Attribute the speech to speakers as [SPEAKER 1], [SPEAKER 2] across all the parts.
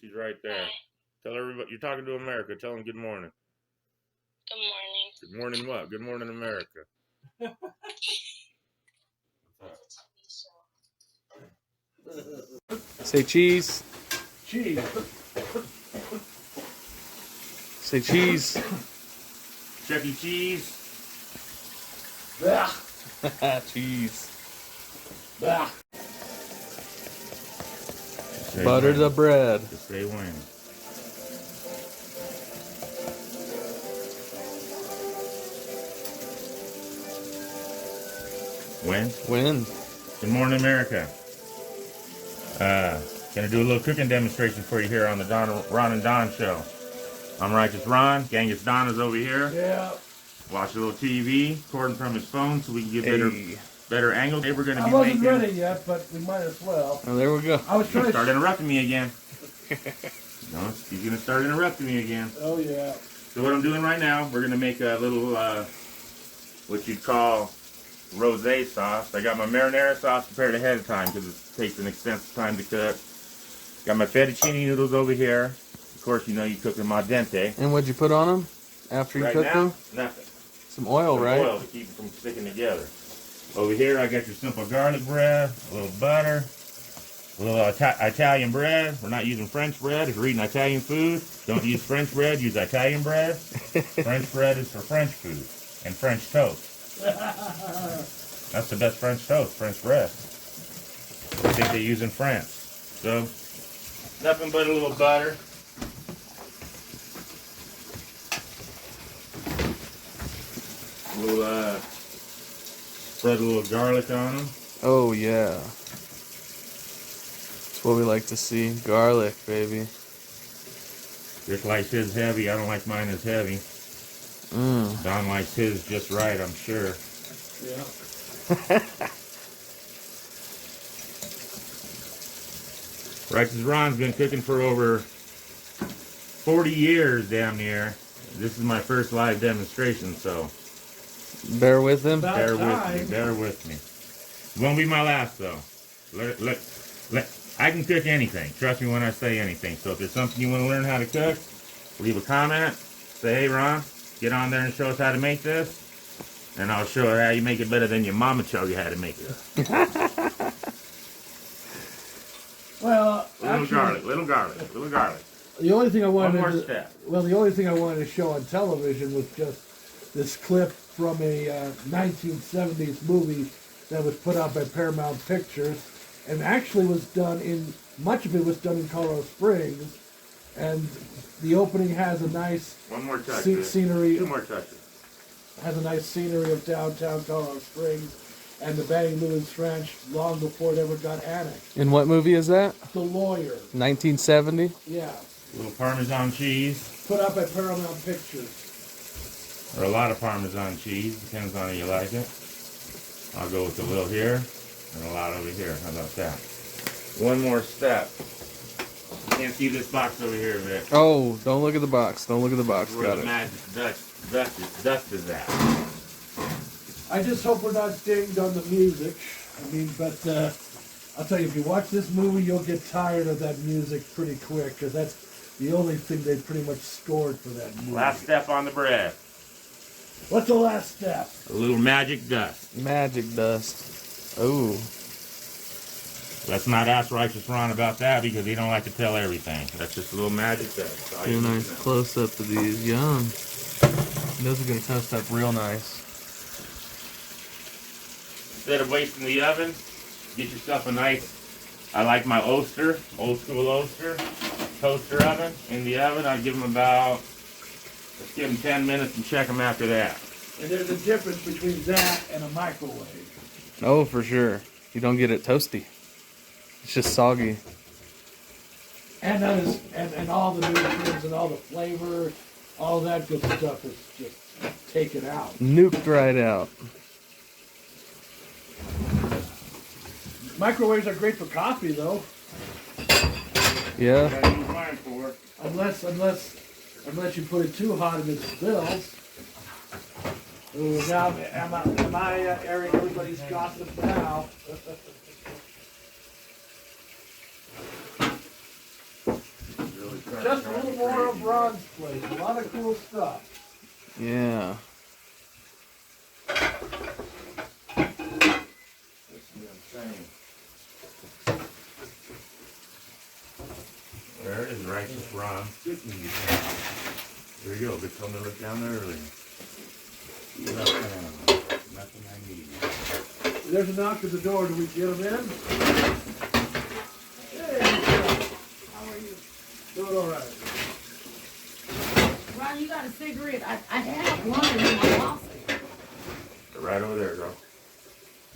[SPEAKER 1] She's right there.
[SPEAKER 2] Hi.
[SPEAKER 1] Tell everybody you're talking to America. Tell them good morning.
[SPEAKER 2] Good morning.
[SPEAKER 1] Good morning, what? Good morning, America.
[SPEAKER 3] Say cheese.
[SPEAKER 4] Cheese.
[SPEAKER 3] Say cheese.
[SPEAKER 1] Chuck E. Cheese.
[SPEAKER 4] Bah.
[SPEAKER 3] Cheese.
[SPEAKER 4] Bah.
[SPEAKER 3] Butter the bread.
[SPEAKER 1] Just say when.
[SPEAKER 3] When?
[SPEAKER 1] Good morning, America. Gonna do a little cooking demonstration for you here on the Ron and Don show. I'm Righteous Ron. Genghis Don is over here.
[SPEAKER 4] Yeah.
[SPEAKER 1] Watch a little TV, recording from his phone so we can get better angles. Hey, we're gonna be
[SPEAKER 4] I wasn't
[SPEAKER 1] making...
[SPEAKER 4] ready yet, but we might as well.
[SPEAKER 3] Oh, there we go.
[SPEAKER 4] I was trying to
[SPEAKER 1] start interrupting me again. No, he's gonna start interrupting me again.
[SPEAKER 4] Oh yeah.
[SPEAKER 1] So what I'm doing right now, we're gonna make a little what you'd call Rosé sauce. I got my marinara sauce prepared ahead of time because it takes an extensive time to cook. Got my fettuccine noodles over here. Of course, you know you cook them al dente.
[SPEAKER 3] And what'd you put on them after you
[SPEAKER 1] Right
[SPEAKER 3] cooked
[SPEAKER 1] now,
[SPEAKER 3] them?
[SPEAKER 1] nothing.
[SPEAKER 3] Some oil,
[SPEAKER 1] Some
[SPEAKER 3] right?
[SPEAKER 1] oil to keep them from sticking together. Over here, I got your simple garlic bread, a little butter, a little Italian bread. We're not using French bread. If you're eating Italian food, don't use French bread. Use Italian bread. French bread is for French food and French toast. That's the best French toast, French bread. I think they use in France. So, nothing but a little butter. We'll spread a little garlic on them.
[SPEAKER 3] Oh, yeah. That's what we like to see. Garlic, baby.
[SPEAKER 1] Rick likes his heavy. I don't like mine as heavy. Don likes his just right, I'm sure.
[SPEAKER 4] Yeah.
[SPEAKER 1] Righteous Ron's been cooking for over 40 years, damn near. This is my first live demonstration, so
[SPEAKER 3] Bear with him.
[SPEAKER 1] bear with me. Bear with me. It won't be my last, though. I can cook anything. Trust me when I say anything. So if there's something you want to learn how to cook, leave a comment. Say, hey, Ron, get on there and show us how to make this. And I'll show you how you make it better than your mama showed you how to make it.
[SPEAKER 4] Well,
[SPEAKER 1] Little garlic.
[SPEAKER 4] The only thing I wanted
[SPEAKER 1] One more step.
[SPEAKER 4] Well, the only thing I wanted to show on television was just this clip from a 1970s movie that was put out by Paramount Pictures, and actually was done in much of it was done in Colorado Springs, and the opening has a nice
[SPEAKER 1] One more touch.
[SPEAKER 4] scenery.
[SPEAKER 1] 2 more touches.
[SPEAKER 4] Has a nice scenery of downtown Colorado Springs and the Banning Lewis Ranch long before it ever got annexed.
[SPEAKER 3] And what movie is that?
[SPEAKER 4] The Lawyer.
[SPEAKER 3] 1970?
[SPEAKER 4] Yeah.
[SPEAKER 1] A little Parmesan cheese,
[SPEAKER 4] Put out by Paramount Pictures.
[SPEAKER 1] or a lot of Parmesan cheese, depends on how you like it. I'll go with a little here and a lot over here. How about that? One more step. You can't see this box over here, Vic.
[SPEAKER 3] Oh, don't look at the box. Don't look at the box.
[SPEAKER 1] Where
[SPEAKER 3] Got
[SPEAKER 1] the
[SPEAKER 3] it.
[SPEAKER 1] magic dust is at.
[SPEAKER 4] I just hope we're not dinged on the music. I mean, but I'll tell you, if you watch this movie, you'll get tired of that music pretty quick, because that's the only thing they pretty much scored for that movie.
[SPEAKER 1] Last step on the bread.
[SPEAKER 4] What's the last step?
[SPEAKER 1] A little magic dust.
[SPEAKER 3] Magic dust. Oh.
[SPEAKER 1] Let's not ask Righteous Ron about that because he don't like to tell everything. That's just a little magic dust.
[SPEAKER 3] Do a nice close-up of these. Yum. Those are going to toast up real nice.
[SPEAKER 1] Instead of wasting the oven, get yourself a nice, I like my Oster, old school Oster, toaster oven. In the oven, I give them about, let's give them 10 minutes and check them after that.
[SPEAKER 4] And there's a difference between that and a microwave.
[SPEAKER 3] Oh, for sure. You don't get it toasty. It's just soggy.
[SPEAKER 4] And all the nutrients and all the flavor, all that good stuff is just taken out.
[SPEAKER 3] Nuked right out.
[SPEAKER 4] Microwaves are great for coffee, though.
[SPEAKER 3] Yeah.
[SPEAKER 1] Gotta use mine for it.
[SPEAKER 4] Unless you put it too hot and it spills. Ooh, now am I airing everybody's gossip now? Just a little more of Ron's place. A lot of cool stuff.
[SPEAKER 3] Yeah.
[SPEAKER 1] This is insane. There it is, righteous Ron. There you go. Good told me to look down there earlier. Nothing I need.
[SPEAKER 4] There's a knock at the door. Do we get him in? Hey, how are you? Doing all right.
[SPEAKER 5] Ron, you got a cigarette? I have one in my closet.
[SPEAKER 1] They're right over there, girl.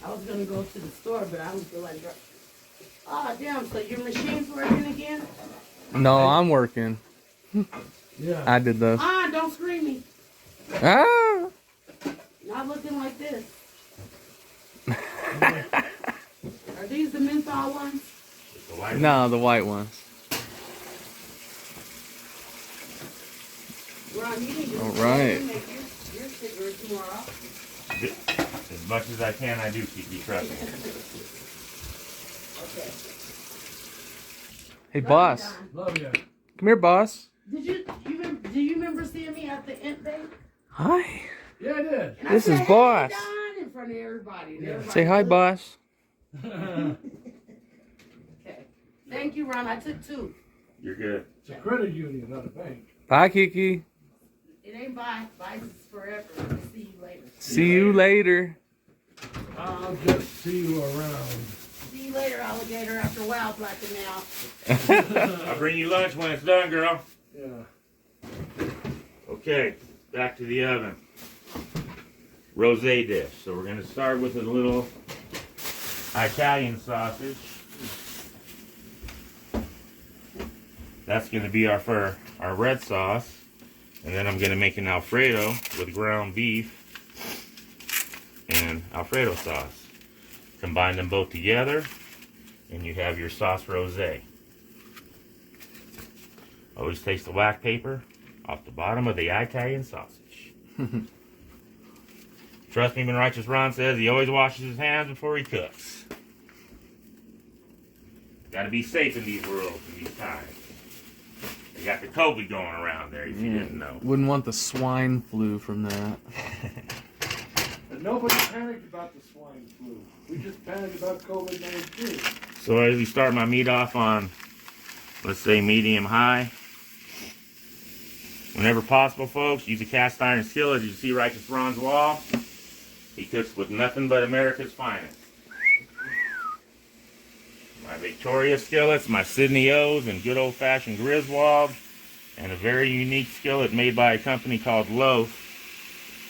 [SPEAKER 5] I was gonna go to the store, but I don't feel like driving. Oh, damn, so your machine's working again?
[SPEAKER 3] No, I'm working.
[SPEAKER 4] Yeah.
[SPEAKER 3] I did those.
[SPEAKER 5] Ah, don't scream me.
[SPEAKER 3] Ah!
[SPEAKER 5] Not looking like this. Are these the menthol ones?
[SPEAKER 1] The white
[SPEAKER 3] No, the white ones.
[SPEAKER 5] Ron, you need to
[SPEAKER 3] All right.
[SPEAKER 5] make your cigarettes more often.
[SPEAKER 1] As much as I can, I do keep you trusting.
[SPEAKER 5] Okay.
[SPEAKER 3] Hey, boss.
[SPEAKER 4] Love you.
[SPEAKER 3] Come here, boss.
[SPEAKER 5] Do you remember seeing me at the Ent Day?
[SPEAKER 3] Hi.
[SPEAKER 4] Yeah, I did.
[SPEAKER 5] And
[SPEAKER 3] This
[SPEAKER 5] I
[SPEAKER 3] is
[SPEAKER 5] said,
[SPEAKER 3] boss.
[SPEAKER 5] Hey, Don, in front of everybody. And everybody
[SPEAKER 3] Say hi,
[SPEAKER 5] looked.
[SPEAKER 3] boss.
[SPEAKER 5] Okay. Thank you, Ron. I took 2.
[SPEAKER 1] You're good.
[SPEAKER 4] It's a credit union, not a bank.
[SPEAKER 3] Bye, Kiki.
[SPEAKER 5] It ain't bye. Bye is forever. See you later.
[SPEAKER 3] See you later.
[SPEAKER 4] I'll just see you around.
[SPEAKER 5] See you later, alligator, after a while, blacking out.
[SPEAKER 1] I'll bring you lunch when it's done, girl.
[SPEAKER 4] Yeah.
[SPEAKER 1] Okay, back to the oven. Rosé dish. So we're gonna start with a little Italian sausage. That's gonna be our red sauce. And then I'm gonna make an Alfredo with ground beef and Alfredo sauce. Combine them both together and you have your sauce rosé. Always taste the wax paper off the bottom of the Italian sausage. Trust me when Righteous Ron says he always washes his hands before he cooks. Gotta be safe in these worlds in these times. They got the COVID going around there if you didn't know.
[SPEAKER 3] Wouldn't want the swine flu from that.
[SPEAKER 4] And nobody panicked about the swine flu. We just panicked about COVID-19.
[SPEAKER 1] So I usually start my meat off on, let's say, medium high. Whenever possible, folks, use a cast iron skillet. As you see Righteous Ron's wall, he cooks with nothing but America's finest. My Victoria skillets, my Sydney O's, and good old-fashioned Griswold, and a very unique skillet made by a company called Loaf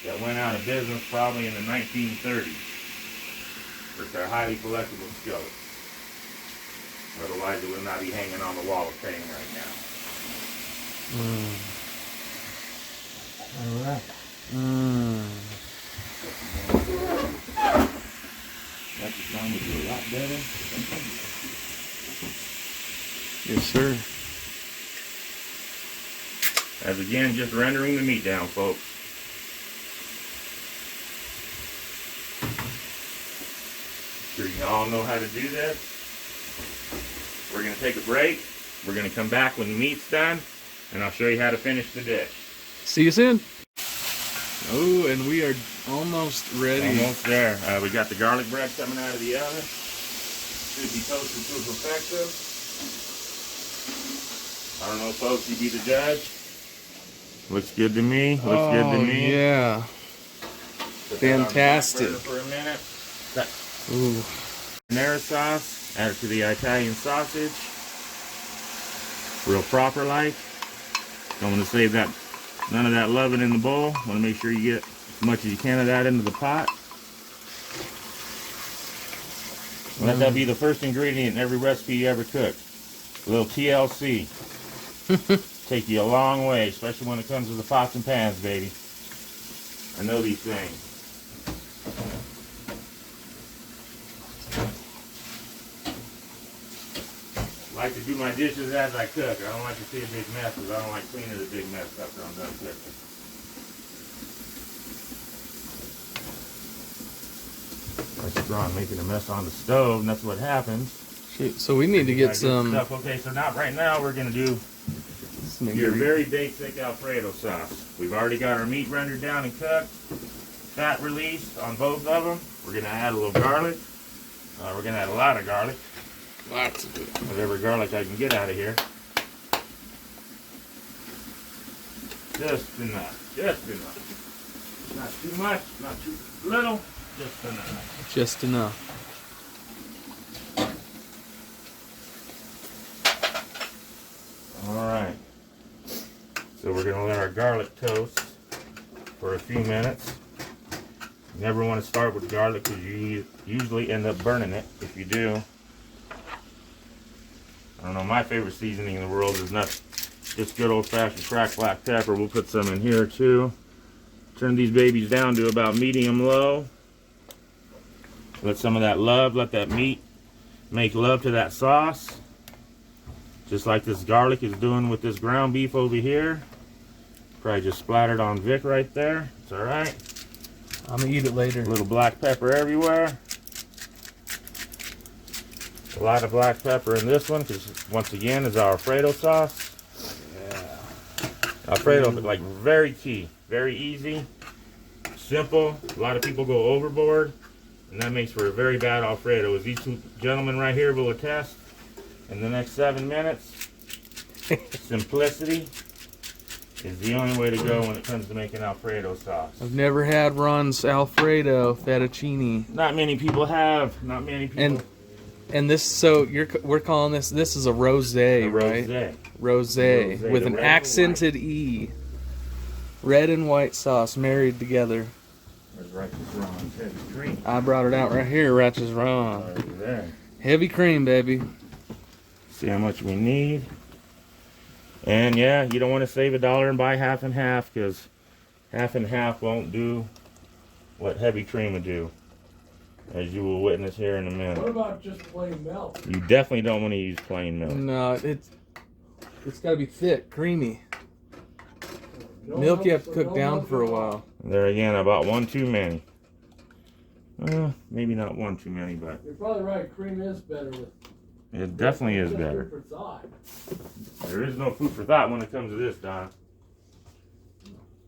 [SPEAKER 1] that went out of business probably in the 1930s. But they're highly collectible skillets. Otherwise, it would not be hanging on the wall of fame right now.
[SPEAKER 4] All right.
[SPEAKER 1] That just sound would be a lot better.
[SPEAKER 3] Yes, sir.
[SPEAKER 1] As again, just rendering the meat down, folks. Sure you all know how to do this. We're going to take a break. We're going to come back when the meat's done, and I'll show you how to finish the dish.
[SPEAKER 3] See you soon. Oh, and we are almost ready.
[SPEAKER 1] Almost there. We got the garlic bread coming out of the oven. Should be toasted to perfection. I don't know, folks, you be the judge. Looks good to me. Looks good to me.
[SPEAKER 3] Yeah.
[SPEAKER 1] Put that on the back
[SPEAKER 3] Fantastic.
[SPEAKER 1] burner for a minute.
[SPEAKER 3] Ooh.
[SPEAKER 1] Marinara sauce, add it to the Italian sausage. Real proper like. Don't want to save that, none of that loving in the bowl. Want to make sure you get as much as you can of that into the pot. Let that be the first ingredient in every recipe you ever cook. A little TLC. Take you a long way, especially when it comes to the pots and pans, baby. I know these things. I like to do my dishes as I cook. I don't like to see a big mess because I don't like cleaning a big mess after I'm done cooking. That's Ron making a mess on the stove, and that's what happens.
[SPEAKER 3] Shoot, so we need to get some.
[SPEAKER 1] Stuff. Okay, so now right now we're gonna do your very basic Alfredo sauce. We've already got our meat rendered down and cooked. Fat released on both of them. We're going to add a little garlic. We're going to add a lot of garlic.
[SPEAKER 3] Lots of it.
[SPEAKER 1] Whatever garlic I can get out of here. Just enough. Just enough. Not too much, not too little. Just enough.
[SPEAKER 3] Just enough.
[SPEAKER 1] Alright. So we're going to let our garlic toast for a few minutes. You never want to start with garlic because you usually end up burning it if you do. I don't know, my favorite seasoning in the world is not just good old-fashioned cracked black pepper. We'll put some in here too. Turn these babies down to about medium-low. Let some of that love, let that meat make love to that sauce. Just like this garlic is doing with this ground beef over here. Probably just splattered on Vic right there. It's alright.
[SPEAKER 3] I'm gonna eat it later.
[SPEAKER 1] A little black pepper everywhere. A lot of black pepper in this one because once again is our Alfredo sauce.
[SPEAKER 3] Yeah.
[SPEAKER 1] Alfredo, like very key, very easy, simple. A lot of people go overboard, and that makes for a very bad Alfredo. As these two gentlemen right here will attest, in the next 7 minutes, simplicity is the only way to go when it comes to making Alfredo sauce.
[SPEAKER 3] I've never had Ron's Alfredo fettuccine.
[SPEAKER 1] Not many people have. Not many people.
[SPEAKER 3] And this, so we're calling this is a rosé, right? Rosé with an accented E. Red and white sauce married together.
[SPEAKER 1] There's Righteous Ron's heavy cream.
[SPEAKER 3] I brought it out right here, Righteous Ron.
[SPEAKER 1] Right there.
[SPEAKER 3] Heavy cream, baby.
[SPEAKER 1] See how much we need. And yeah, you don't want to save $1 and buy half and half because half and half won't do what heavy cream would do, as you will witness here in a minute.
[SPEAKER 4] What about just plain milk?
[SPEAKER 1] You definitely don't want to use plain milk.
[SPEAKER 3] No, it's got to be thick, creamy. Milk you have to cook down for a while.
[SPEAKER 1] There again, I bought one too many. Maybe not one too many, but
[SPEAKER 4] You're probably right. Cream is better with.
[SPEAKER 1] it definitely is
[SPEAKER 4] just
[SPEAKER 1] better.
[SPEAKER 4] food for thought.
[SPEAKER 1] There is no food for thought when it comes to this, Don.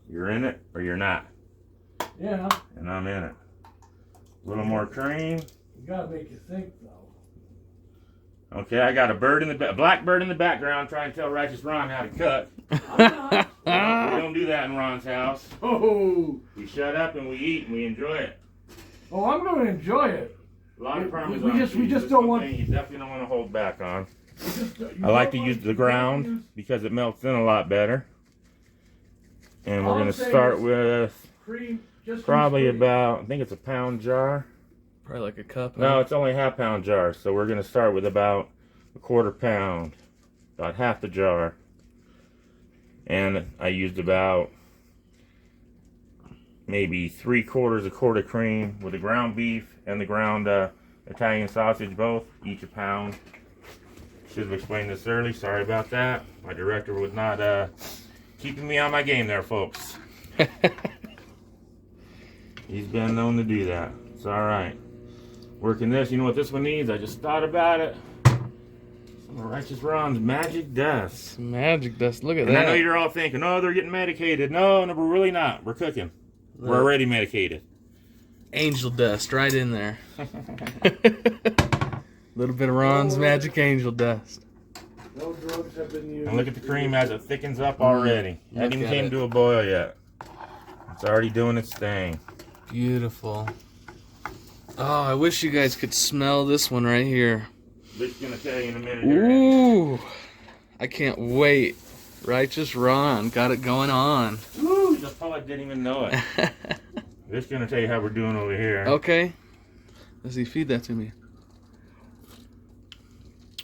[SPEAKER 1] You're in it or you're not.
[SPEAKER 4] Yeah,
[SPEAKER 1] And I'm in it. A little more cream.
[SPEAKER 4] you gotta make you think though.
[SPEAKER 1] Okay, I got a black bird in the background trying to tell Righteous Ron how to cook.
[SPEAKER 4] I'm not.
[SPEAKER 1] We don't do that in Ron's house.
[SPEAKER 4] Oh,
[SPEAKER 1] We shut up and we eat and we enjoy it.
[SPEAKER 4] oh, I'm gonna enjoy it.
[SPEAKER 1] A lot of Parmesan
[SPEAKER 4] we just
[SPEAKER 1] cheese is
[SPEAKER 4] don't want-
[SPEAKER 1] something you definitely don't want to hold back on.
[SPEAKER 4] You
[SPEAKER 1] I like to
[SPEAKER 4] don't
[SPEAKER 1] use
[SPEAKER 4] want-
[SPEAKER 1] the ground because it melts in a lot better. And we're
[SPEAKER 4] All I'm
[SPEAKER 1] going to
[SPEAKER 4] saying
[SPEAKER 1] start
[SPEAKER 4] is
[SPEAKER 1] with
[SPEAKER 4] cream. Just
[SPEAKER 1] probably
[SPEAKER 4] use cream.
[SPEAKER 1] about, I think it's a pound jar.
[SPEAKER 3] Probably like a cup.
[SPEAKER 1] No, it's only a half-pound jar. So we're going to start with about a quarter pound, about half the jar. And I used about maybe 3/4 a quart of cream with the ground beef and the ground Italian sausage, both, each a pound. Should have explained this early. Sorry about that. My director was not keeping me on my game there, folks. He's been known to do that. It's all right. Working this, you know what this one needs? I just thought about it. Some of Righteous Ron's magic dust.
[SPEAKER 3] Magic dust. Look at
[SPEAKER 1] And
[SPEAKER 3] that.
[SPEAKER 1] I know you're all thinking, oh, they're getting medicated. No, we're really not. We're cooking. We're already medicated.
[SPEAKER 3] Angel dust right in there. Little bit of Ron's magic angel dust.
[SPEAKER 4] No drugs have been used.
[SPEAKER 1] And look at the cream as it thickens up already. Hasn't even
[SPEAKER 3] at
[SPEAKER 1] came
[SPEAKER 3] it.
[SPEAKER 1] to a boil yet. It's already doing its thing.
[SPEAKER 3] Beautiful. Oh, I wish you guys could smell this one right here.
[SPEAKER 1] Vic's gonna tell you in a minute here.
[SPEAKER 3] Ooh, I can't wait. Righteous Ron got it going on.
[SPEAKER 1] Ooh, the public didn't even know it. Vic's gonna tell you how we're doing over here.
[SPEAKER 3] Okay. Let's see, feed that to me.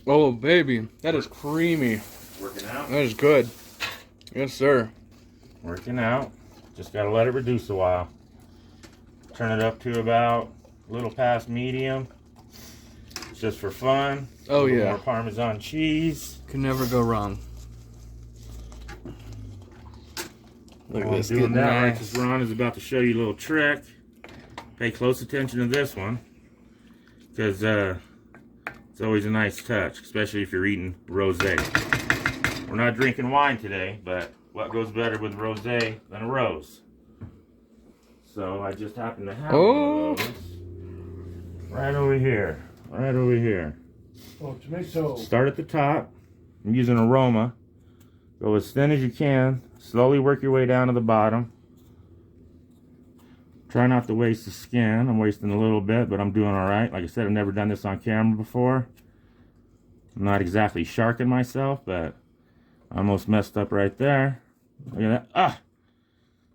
[SPEAKER 3] Oh, baby, that is creamy.
[SPEAKER 1] Working out.
[SPEAKER 3] That is good. Yes, sir.
[SPEAKER 1] Working out. Just gotta let it reduce a while. Turn it up to about a little past medium. It's just for fun.
[SPEAKER 3] Oh,
[SPEAKER 1] A little
[SPEAKER 3] yeah.
[SPEAKER 1] more Parmesan cheese.
[SPEAKER 3] Can never go wrong. Look at
[SPEAKER 1] While
[SPEAKER 3] this.
[SPEAKER 1] I'm doing
[SPEAKER 3] Getting
[SPEAKER 1] that,
[SPEAKER 3] nice.
[SPEAKER 1] Righteous Ron is about to show you a little trick. Pay close attention to this one, because it's always a nice touch, especially if you're eating rosé. We're not drinking wine today, but what goes better with rosé than a rose? So I just happen to have one of those right over here. Right over here.
[SPEAKER 4] Oh, tomato.
[SPEAKER 1] Start at the top. I'm using aroma. Go as thin as you can. Slowly work your way down to the bottom. Try not to waste the skin. I'm wasting a little bit, but I'm doing alright. Like I said, I've never done this on camera before. I'm not exactly sharking myself, but I almost messed up right there. Look at that. Ah!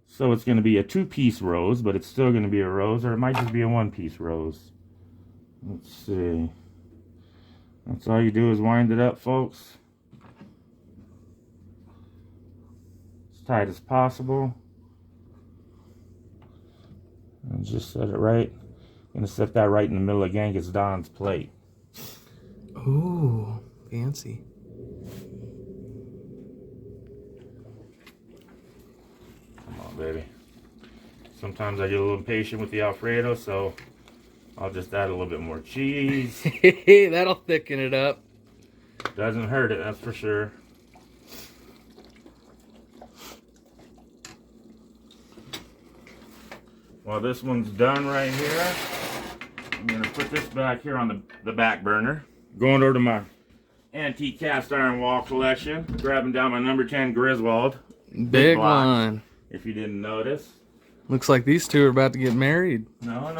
[SPEAKER 1] So it's going to be a 2-piece rose, but it's still going to be a rose, or it might just be a 1-piece rose. Let's see. That's all you do is wind it up, folks. As tight as possible. And just set it right. I'm going to set that right in the middle of Genghis Don's plate.
[SPEAKER 3] Ooh, fancy.
[SPEAKER 1] Come on, baby. Sometimes I get a little impatient with the Alfredo, so I'll just add a little bit more cheese.
[SPEAKER 3] That'll thicken it up.
[SPEAKER 1] Doesn't hurt it, that's for sure. While this one's done right here, I'm going to put this back here on the back burner. Going over to my antique cast iron wall collection. Grabbing down my number 10 Griswold.
[SPEAKER 3] Big
[SPEAKER 1] box,
[SPEAKER 3] one.
[SPEAKER 1] if you didn't notice.
[SPEAKER 3] Looks like these two are about to get married.
[SPEAKER 1] No.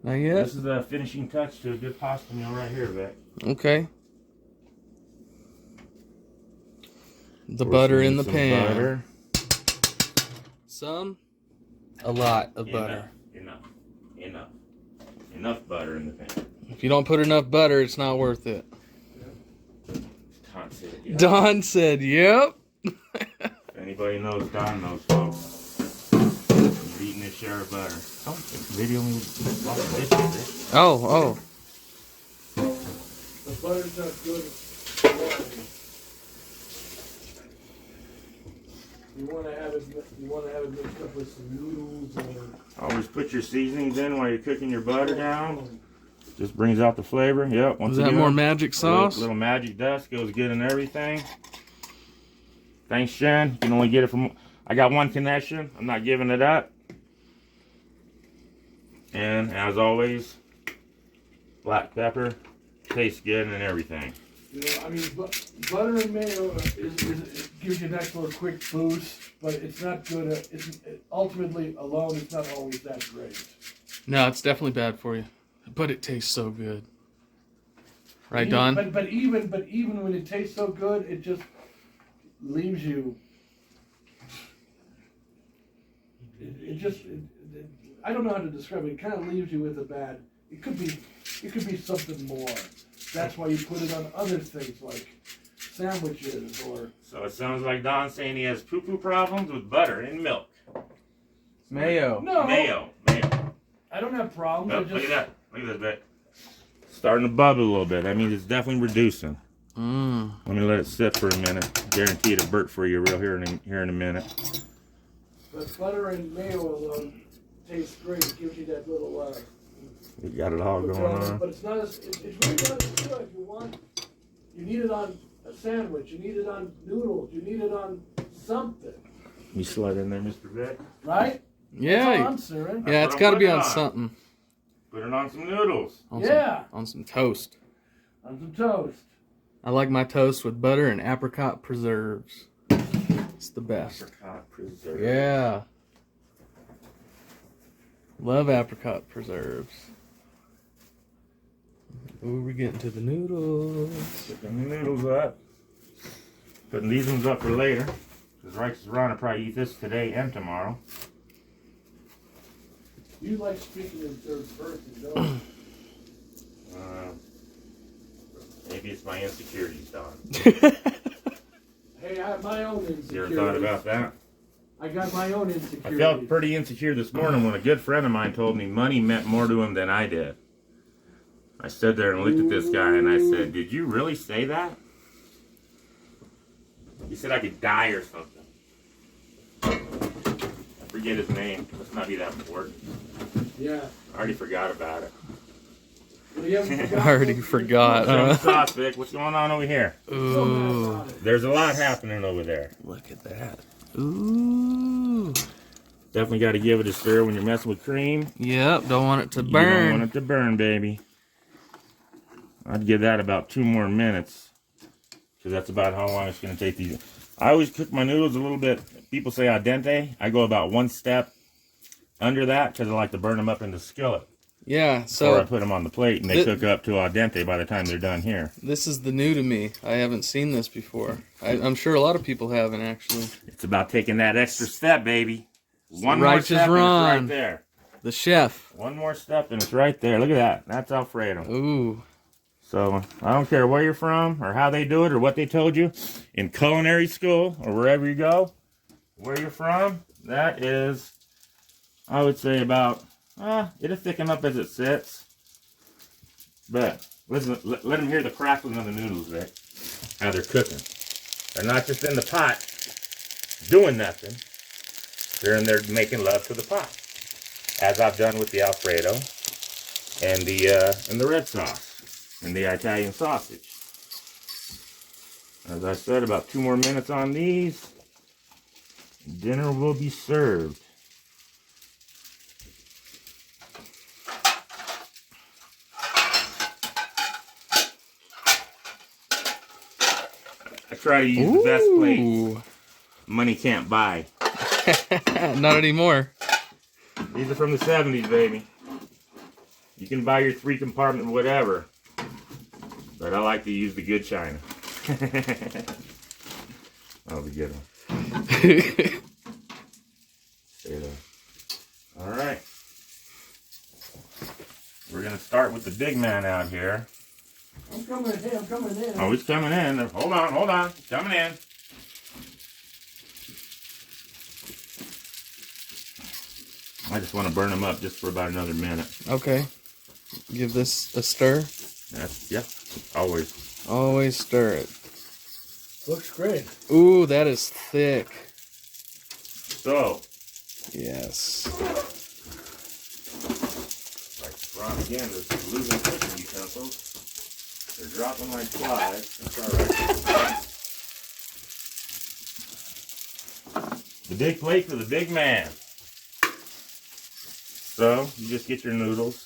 [SPEAKER 3] Not yet?
[SPEAKER 1] This is a finishing touch to a good pasta meal right here, Vic.
[SPEAKER 3] Okay. The butter in the pan.
[SPEAKER 1] Butter.
[SPEAKER 3] Some? A lot of butter.
[SPEAKER 1] Enough butter in the pan.
[SPEAKER 3] If you don't put enough butter, it's not worth it.
[SPEAKER 1] Don said, yep.
[SPEAKER 3] Don said, yep.
[SPEAKER 1] If anybody knows, Don knows, folks. He's eating his share of butter. Oh, video me lost the dishes.
[SPEAKER 3] Oh.
[SPEAKER 4] The butter's not good. You want to have it mixed up with some noodles or...
[SPEAKER 1] Always put your seasonings in while you're cooking your butter down. Just brings out the flavor. Yep.
[SPEAKER 3] Is that more magic sauce?
[SPEAKER 1] Little magic dust goes good in everything. Thanks, Jen. You can only get it from... I got one connection. I'm not giving it up. And as always, black pepper tastes good and everything.
[SPEAKER 4] You know, I mean, butter and mayo it gives you a nice little quick boost, but it's not good. Ultimately, alone, it's not always that great.
[SPEAKER 3] No, it's definitely bad for you, but it tastes so good. Right, Don?
[SPEAKER 4] But even when it tastes so good, it just leaves you. I don't know how to describe it. It kind of leaves you with a bad. It could be something more. That's why you put it on other things like sandwiches or.
[SPEAKER 1] So it sounds like Don's saying he has poo-poo problems with butter and milk.
[SPEAKER 3] Mayo.
[SPEAKER 4] No.
[SPEAKER 1] Mayo.
[SPEAKER 4] I don't have problems.
[SPEAKER 1] Oh, look at that. Look at this bit. Starting to bubble a little bit. That means it's definitely reducing. Let me let it sit for a minute. Guarantee it'll burp for you real here in a minute.
[SPEAKER 4] But butter and mayo alone tastes great. It gives you that little.
[SPEAKER 1] You got it all going on.
[SPEAKER 4] But it's not as. It's really not as good. You need it on a sandwich. You need it on noodles. You need it on something.
[SPEAKER 1] You slide in there, Mr. Vic.
[SPEAKER 4] Right?
[SPEAKER 3] Yeah.
[SPEAKER 4] That's all I'm saying.
[SPEAKER 3] Yeah, it's got to be on something.
[SPEAKER 1] Put it on some noodles.
[SPEAKER 3] On some toast.
[SPEAKER 4] On some toast.
[SPEAKER 3] I like my toast with butter and apricot preserves. It's the best.
[SPEAKER 1] Apricot preserve.
[SPEAKER 3] Yeah. Love apricot preserves. Ooh, we're getting to the noodles.
[SPEAKER 1] Putting the noodles up. Putting these ones up for later. Because Righteous Ron will probably eat this today and tomorrow.
[SPEAKER 4] You like speaking in third person, don't you?
[SPEAKER 1] Maybe it's my insecurities, Don.
[SPEAKER 4] Hey, I have my own insecurities.
[SPEAKER 1] You ever thought about that?
[SPEAKER 4] I got my own
[SPEAKER 1] I
[SPEAKER 4] insecurities.
[SPEAKER 1] felt pretty insecure this morning when a good friend of mine told me money meant more to him than I did. I stood there and looked at this guy and I said, "Did you really say that?" He said I could die or something. I forget his name. Let's not be that important.
[SPEAKER 4] Yeah.
[SPEAKER 1] I already forgot about it.
[SPEAKER 4] But you haven't
[SPEAKER 3] I
[SPEAKER 4] forgotten
[SPEAKER 3] already
[SPEAKER 4] what-
[SPEAKER 3] forgot.
[SPEAKER 1] Show 'em the
[SPEAKER 3] Huh?
[SPEAKER 1] sauce, Vic. What's going on over here?
[SPEAKER 3] Ooh,
[SPEAKER 1] There's a lot happening over there.
[SPEAKER 3] look at that. Ooh.
[SPEAKER 1] Definitely got to give it a stir when you're messing with cream.
[SPEAKER 3] Yep, don't want it to
[SPEAKER 1] You don't
[SPEAKER 3] burn.
[SPEAKER 1] want it to burn, baby. I'd give that about 2 more minutes. Because that's about how long it's going to take these. I always cook my noodles a little bit, people say al dente. I go about 1 step under that because I like to burn them up in the skillet.
[SPEAKER 3] Yeah,
[SPEAKER 1] Before I
[SPEAKER 3] so
[SPEAKER 1] put them on the plate and they cook up to al dente by the time they're done here.
[SPEAKER 3] this is the new to me. I haven't seen this before. I'm sure a lot of people haven't, actually.
[SPEAKER 1] It's about taking that extra step, baby. One more
[SPEAKER 3] Righteous
[SPEAKER 1] step and
[SPEAKER 3] Ron.
[SPEAKER 1] it's right there.
[SPEAKER 3] The chef.
[SPEAKER 1] One more step and it's right there. Look at that. That's Alfredo.
[SPEAKER 3] Ooh.
[SPEAKER 1] So I don't care where you're from or how they do it or what they told you in culinary school or wherever you go, where you're from, that is, I would say about, it'll thicken up as it sits. But listen, let them hear the crackling of the noodles, Vic, how they're cooking. They're not just in the pot doing nothing. They're in there making love to the pot, as I've done with the Alfredo and the red sauce. And the Italian sausage. As I said, about 2 more minutes on these. Dinner will be served. I try to use the best plates money can't buy.
[SPEAKER 3] Not anymore.
[SPEAKER 1] These are from the 70s, baby. You can buy your 3-compartment whatever. But I like to use the good china. That'll be a good one. Stay there. Alright. We're going to start with the big man out here.
[SPEAKER 4] I'm coming in.
[SPEAKER 1] Oh, he's coming in. Hold on. He's coming in. I just want to burn him up just for about another minute.
[SPEAKER 3] Okay. Give this a stir.
[SPEAKER 1] Yeah, always.
[SPEAKER 3] Always stir it.
[SPEAKER 4] Looks great.
[SPEAKER 3] Ooh, that is thick.
[SPEAKER 1] So,
[SPEAKER 3] Yes.
[SPEAKER 1] like Ron again is losing cooking utensils. They're dropping like flies. That's alright. The big plate for the big man. So, you just get your noodles.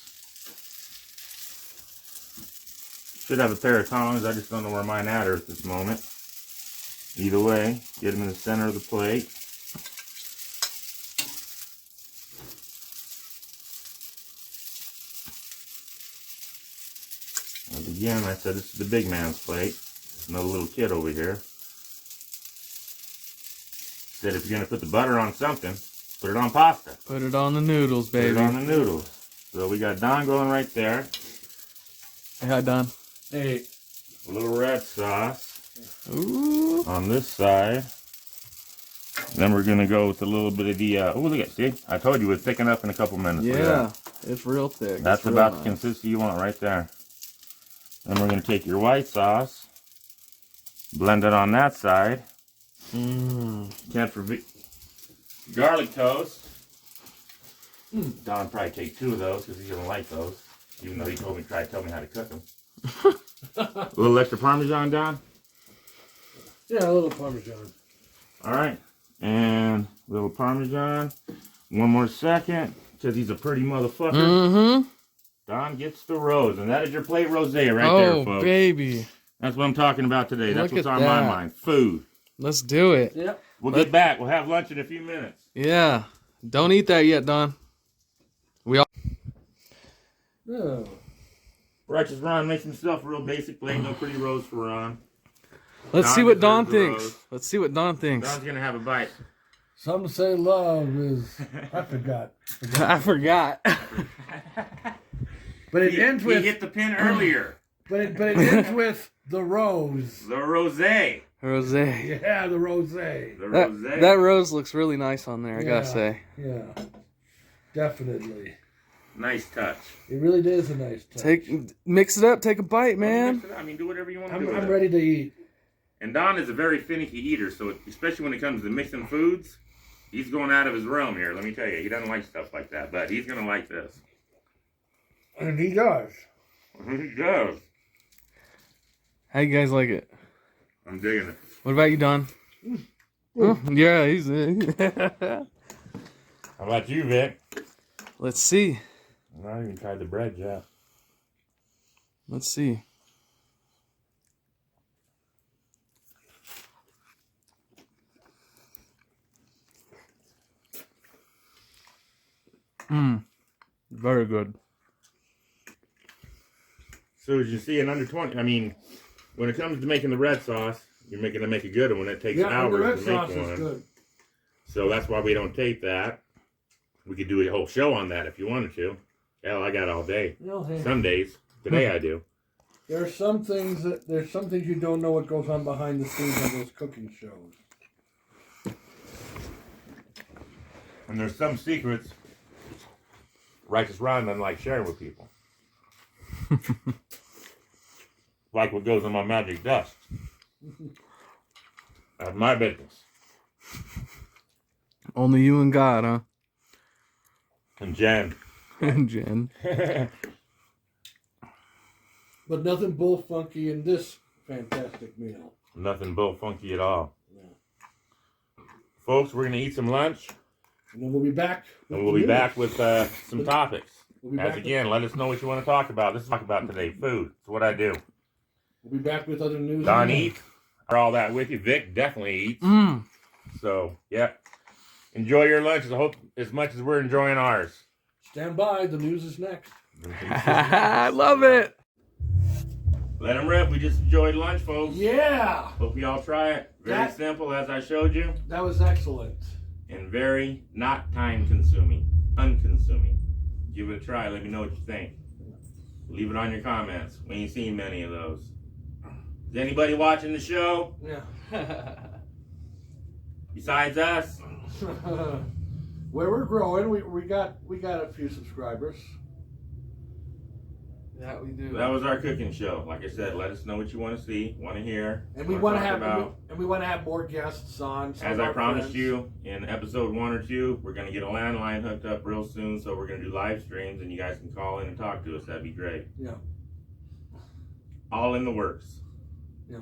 [SPEAKER 1] Should have a pair of tongs. I just don't know where mine are at this moment. Either way, get them in the center of the plate. And again, I said this is the big man's plate. There's no little kid over here. Said if you're going to put the butter on something, put it on pasta.
[SPEAKER 3] Put it on the noodles, baby.
[SPEAKER 1] Put it on the noodles. So we got Don going right there.
[SPEAKER 3] Hi, Don.
[SPEAKER 4] Hey.
[SPEAKER 1] A little red sauce
[SPEAKER 3] Ooh.
[SPEAKER 1] on this side. Then we're going to go with a little bit of the, oh, look at, see? I told you it would thicken up in a couple minutes. Look at
[SPEAKER 3] Yeah,
[SPEAKER 1] that.
[SPEAKER 3] it's real thick.
[SPEAKER 1] That's
[SPEAKER 3] It's real
[SPEAKER 1] about
[SPEAKER 3] nice.
[SPEAKER 1] the consistency you want right there. Then we're going to take your white sauce, blend it on that side. Can't forget garlic toast. Don probably take 2 of those because he doesn't like those, even though he told me to tell me how to cook them. A little extra Parmesan, Don?
[SPEAKER 4] Yeah, a little Parmesan.
[SPEAKER 1] All right. And a little Parmesan. 1 more second because he's a pretty motherfucker.
[SPEAKER 3] Mm-hmm.
[SPEAKER 1] Don gets the rose, and that is your plate rosé right there,
[SPEAKER 3] Oh,
[SPEAKER 1] folks.
[SPEAKER 3] baby.
[SPEAKER 1] That's what I'm talking about today. That's
[SPEAKER 3] Look
[SPEAKER 1] what's
[SPEAKER 3] at
[SPEAKER 1] on my
[SPEAKER 3] that.
[SPEAKER 1] mind. Food.
[SPEAKER 3] Let's do it.
[SPEAKER 4] Yep.
[SPEAKER 1] We'll get back. We'll have lunch in a few minutes.
[SPEAKER 3] Yeah. Don't eat that yet, Don. We all.
[SPEAKER 4] Oh.
[SPEAKER 1] Righteous Ron makes himself a real basic plate. No pretty rose for Ron.
[SPEAKER 3] Let's
[SPEAKER 1] Don
[SPEAKER 3] see what Don
[SPEAKER 1] deserves the
[SPEAKER 3] thinks.
[SPEAKER 1] rose.
[SPEAKER 3] Let's see what Don thinks.
[SPEAKER 1] Don's going to have a bite.
[SPEAKER 4] Some say love is. I forgot.
[SPEAKER 3] I forgot.
[SPEAKER 4] But it
[SPEAKER 1] He
[SPEAKER 4] ends with.
[SPEAKER 1] hit the pin earlier.
[SPEAKER 4] But it ends with the rose.
[SPEAKER 1] The rosé.
[SPEAKER 3] Rosé.
[SPEAKER 4] Yeah, the rosé.
[SPEAKER 1] The
[SPEAKER 3] That,
[SPEAKER 1] rosé.
[SPEAKER 3] that rose looks really nice on there, I gotta
[SPEAKER 4] Yeah.
[SPEAKER 3] say.
[SPEAKER 4] Yeah. Definitely.
[SPEAKER 1] Nice touch.
[SPEAKER 4] It really is a nice touch.
[SPEAKER 3] Mix it up, take a bite, man.
[SPEAKER 1] I mean, do whatever you want to do.
[SPEAKER 4] I'm ready to eat.
[SPEAKER 1] And Don is a very finicky eater, so especially when it comes to mixing foods, he's going out of his realm here. Let me tell you, he doesn't like stuff like that, but he's going to like this.
[SPEAKER 4] And he does.
[SPEAKER 1] It does.
[SPEAKER 3] How you guys like it?
[SPEAKER 1] I'm digging it.
[SPEAKER 3] What about you, Don? Oh, yeah, he's.
[SPEAKER 1] How about you, Vic?
[SPEAKER 3] Let's see.
[SPEAKER 1] I haven't even tried the bread yet.
[SPEAKER 3] Let's see. Very good.
[SPEAKER 1] So as you see, in under 20, I mean, when it comes to making the red sauce, you're making to make a good one. It takes
[SPEAKER 4] Yeah, the red
[SPEAKER 1] hours to make
[SPEAKER 4] sauce is
[SPEAKER 1] one.
[SPEAKER 4] good.
[SPEAKER 1] So that's why we don't tape that. We could do a whole show on that if you wanted to. Hell, I got all day.
[SPEAKER 4] No, hey.
[SPEAKER 1] Some days. Today I do.
[SPEAKER 4] There's some things you don't know what goes on behind the scenes on those cooking shows.
[SPEAKER 1] And there's some secrets Righteous Ron doesn't like sharing with people. Like what goes in my magic dust. That's my business.
[SPEAKER 3] Only you and God, huh?
[SPEAKER 1] And Jen.
[SPEAKER 3] And Jen.
[SPEAKER 4] But nothing bull funky in this fantastic meal.
[SPEAKER 1] Nothing bull funky at all.
[SPEAKER 4] Yeah.
[SPEAKER 1] Folks, we're going to eat some lunch.
[SPEAKER 4] And then we'll be back.
[SPEAKER 1] And we'll be back with some topics.
[SPEAKER 4] We'll be
[SPEAKER 1] As
[SPEAKER 4] back
[SPEAKER 1] again, let us know what you want to talk about. This is talk about today. Food. It's what I do.
[SPEAKER 4] We'll be back with other news.
[SPEAKER 1] Don eats. All that with you. Vic definitely eats. So, yeah. Enjoy your lunch as much as we're enjoying ours.
[SPEAKER 4] Stand by. The news is next.
[SPEAKER 3] I love it.
[SPEAKER 1] Let them rip. We just enjoyed lunch, folks.
[SPEAKER 4] Yeah.
[SPEAKER 1] Hope you all try it. Very simple, as I showed you.
[SPEAKER 4] That was excellent.
[SPEAKER 1] And very not time-consuming. Unconsuming. Give it a try. Let me know what you think. Leave it on your comments. We ain't seen many of those. Is anybody watching the show?
[SPEAKER 4] Yeah.
[SPEAKER 1] Besides us?
[SPEAKER 4] Where we're growing, we got a few subscribers.
[SPEAKER 3] That we do.
[SPEAKER 1] That was our cooking show. Like I said, let us know what you want to see, want to hear,
[SPEAKER 4] And we want to have more guests on.
[SPEAKER 1] As I promised you in episode 1 or 2, we're going to get a landline hooked up real soon, so we're going to do live streams, and you guys can call in and talk to us. That'd be great.
[SPEAKER 4] Yeah.
[SPEAKER 1] All in the works.
[SPEAKER 4] Yeah.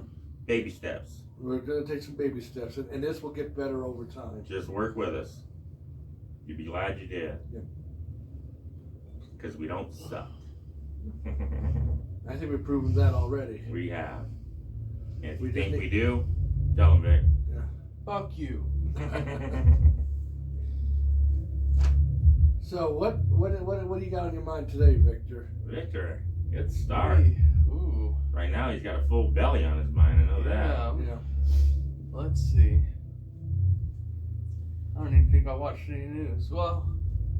[SPEAKER 1] Baby steps.
[SPEAKER 4] We're going to take some baby steps, and this will get better over time.
[SPEAKER 1] Just work with us. You'd be glad you did.
[SPEAKER 4] Yeah.
[SPEAKER 1] Because we don't suck.
[SPEAKER 4] I think we've proven that already.
[SPEAKER 1] We have. And if
[SPEAKER 4] We
[SPEAKER 1] you
[SPEAKER 4] just
[SPEAKER 1] think
[SPEAKER 4] need-
[SPEAKER 1] we do, tell them, Vic.
[SPEAKER 4] Yeah.
[SPEAKER 3] Fuck you.
[SPEAKER 4] So what do you got on your mind today, Victor?
[SPEAKER 1] Victor, good start.
[SPEAKER 3] Ooh.
[SPEAKER 1] Right now he's got a full belly on his mind, I know that.
[SPEAKER 4] Yeah.
[SPEAKER 3] Let's see. I don't even think I watched any news. Well,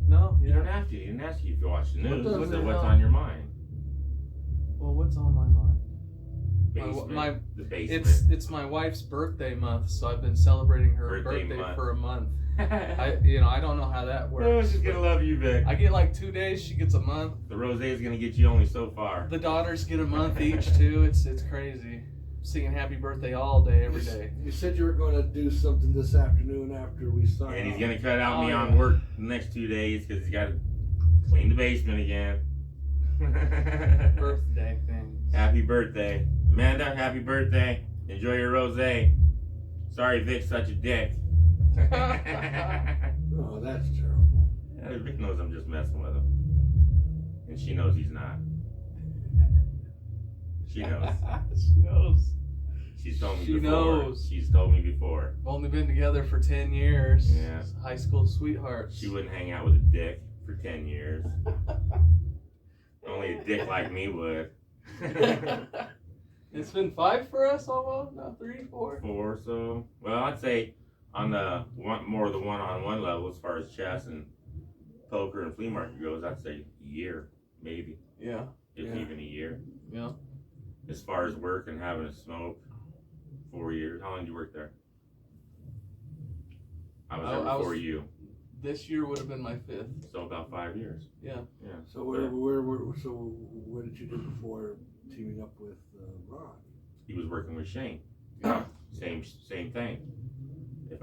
[SPEAKER 3] no.
[SPEAKER 1] You don't have to. You didn't ask you if you watch the news.
[SPEAKER 3] does it
[SPEAKER 1] What's
[SPEAKER 3] help?
[SPEAKER 1] on your mind?
[SPEAKER 3] Well, what's on my mind?
[SPEAKER 1] Basement. The basement.
[SPEAKER 3] It's my wife's birthday month, so I've been celebrating her
[SPEAKER 1] Birthday
[SPEAKER 3] birthday
[SPEAKER 1] month.
[SPEAKER 3] for a month. I don't know how that
[SPEAKER 1] Oh,
[SPEAKER 3] works.
[SPEAKER 1] she's gonna love you, Vic.
[SPEAKER 3] I get like 2 days, she gets a month.
[SPEAKER 1] The Rosé is gonna get you only so far.
[SPEAKER 3] The daughters get a month each too. It's crazy. Singing happy birthday all day, every day.
[SPEAKER 4] You said you were going to do something this afternoon after we sign
[SPEAKER 1] And he's
[SPEAKER 4] off.
[SPEAKER 1] gonna cut out me
[SPEAKER 3] Oh,
[SPEAKER 1] on
[SPEAKER 3] yeah.
[SPEAKER 1] work the next 2 days because he's got to clean the basement again.
[SPEAKER 3] Birthday thing.
[SPEAKER 1] Happy birthday, Amanda. Happy birthday. Enjoy your rosé. Sorry, Vic's such a dick.
[SPEAKER 4] Oh, that's terrible.
[SPEAKER 1] Yeah, Vic knows I'm just messing with him, and she knows he's not. She knows.
[SPEAKER 3] She knows.
[SPEAKER 1] She's told me
[SPEAKER 3] She
[SPEAKER 1] before.
[SPEAKER 3] knows.
[SPEAKER 1] She's told me before.
[SPEAKER 3] We've only been together for 10 years.
[SPEAKER 1] Yeah.
[SPEAKER 3] High school sweethearts.
[SPEAKER 1] She wouldn't hang out with a dick for 10 years. Only a dick like me would.
[SPEAKER 3] It's been 5 for us almost? No, 3, 4.
[SPEAKER 1] 4, so. Well, I'd say on the more the one-on-one level as far as chess and poker and flea market goes, I'd say a year, maybe.
[SPEAKER 3] Yeah.
[SPEAKER 1] If
[SPEAKER 4] Yeah.
[SPEAKER 1] even a year.
[SPEAKER 3] Yeah.
[SPEAKER 1] As far as work and having a smoke, 4 years. How long did you work there? I was there
[SPEAKER 3] I
[SPEAKER 1] before
[SPEAKER 3] was-
[SPEAKER 1] you,
[SPEAKER 3] This year would have been my 5th.
[SPEAKER 1] so about 5 years.
[SPEAKER 3] Yeah.
[SPEAKER 1] Yeah.
[SPEAKER 4] So what did you do before teaming up with Ron?
[SPEAKER 1] He was working with Shane. Same thing.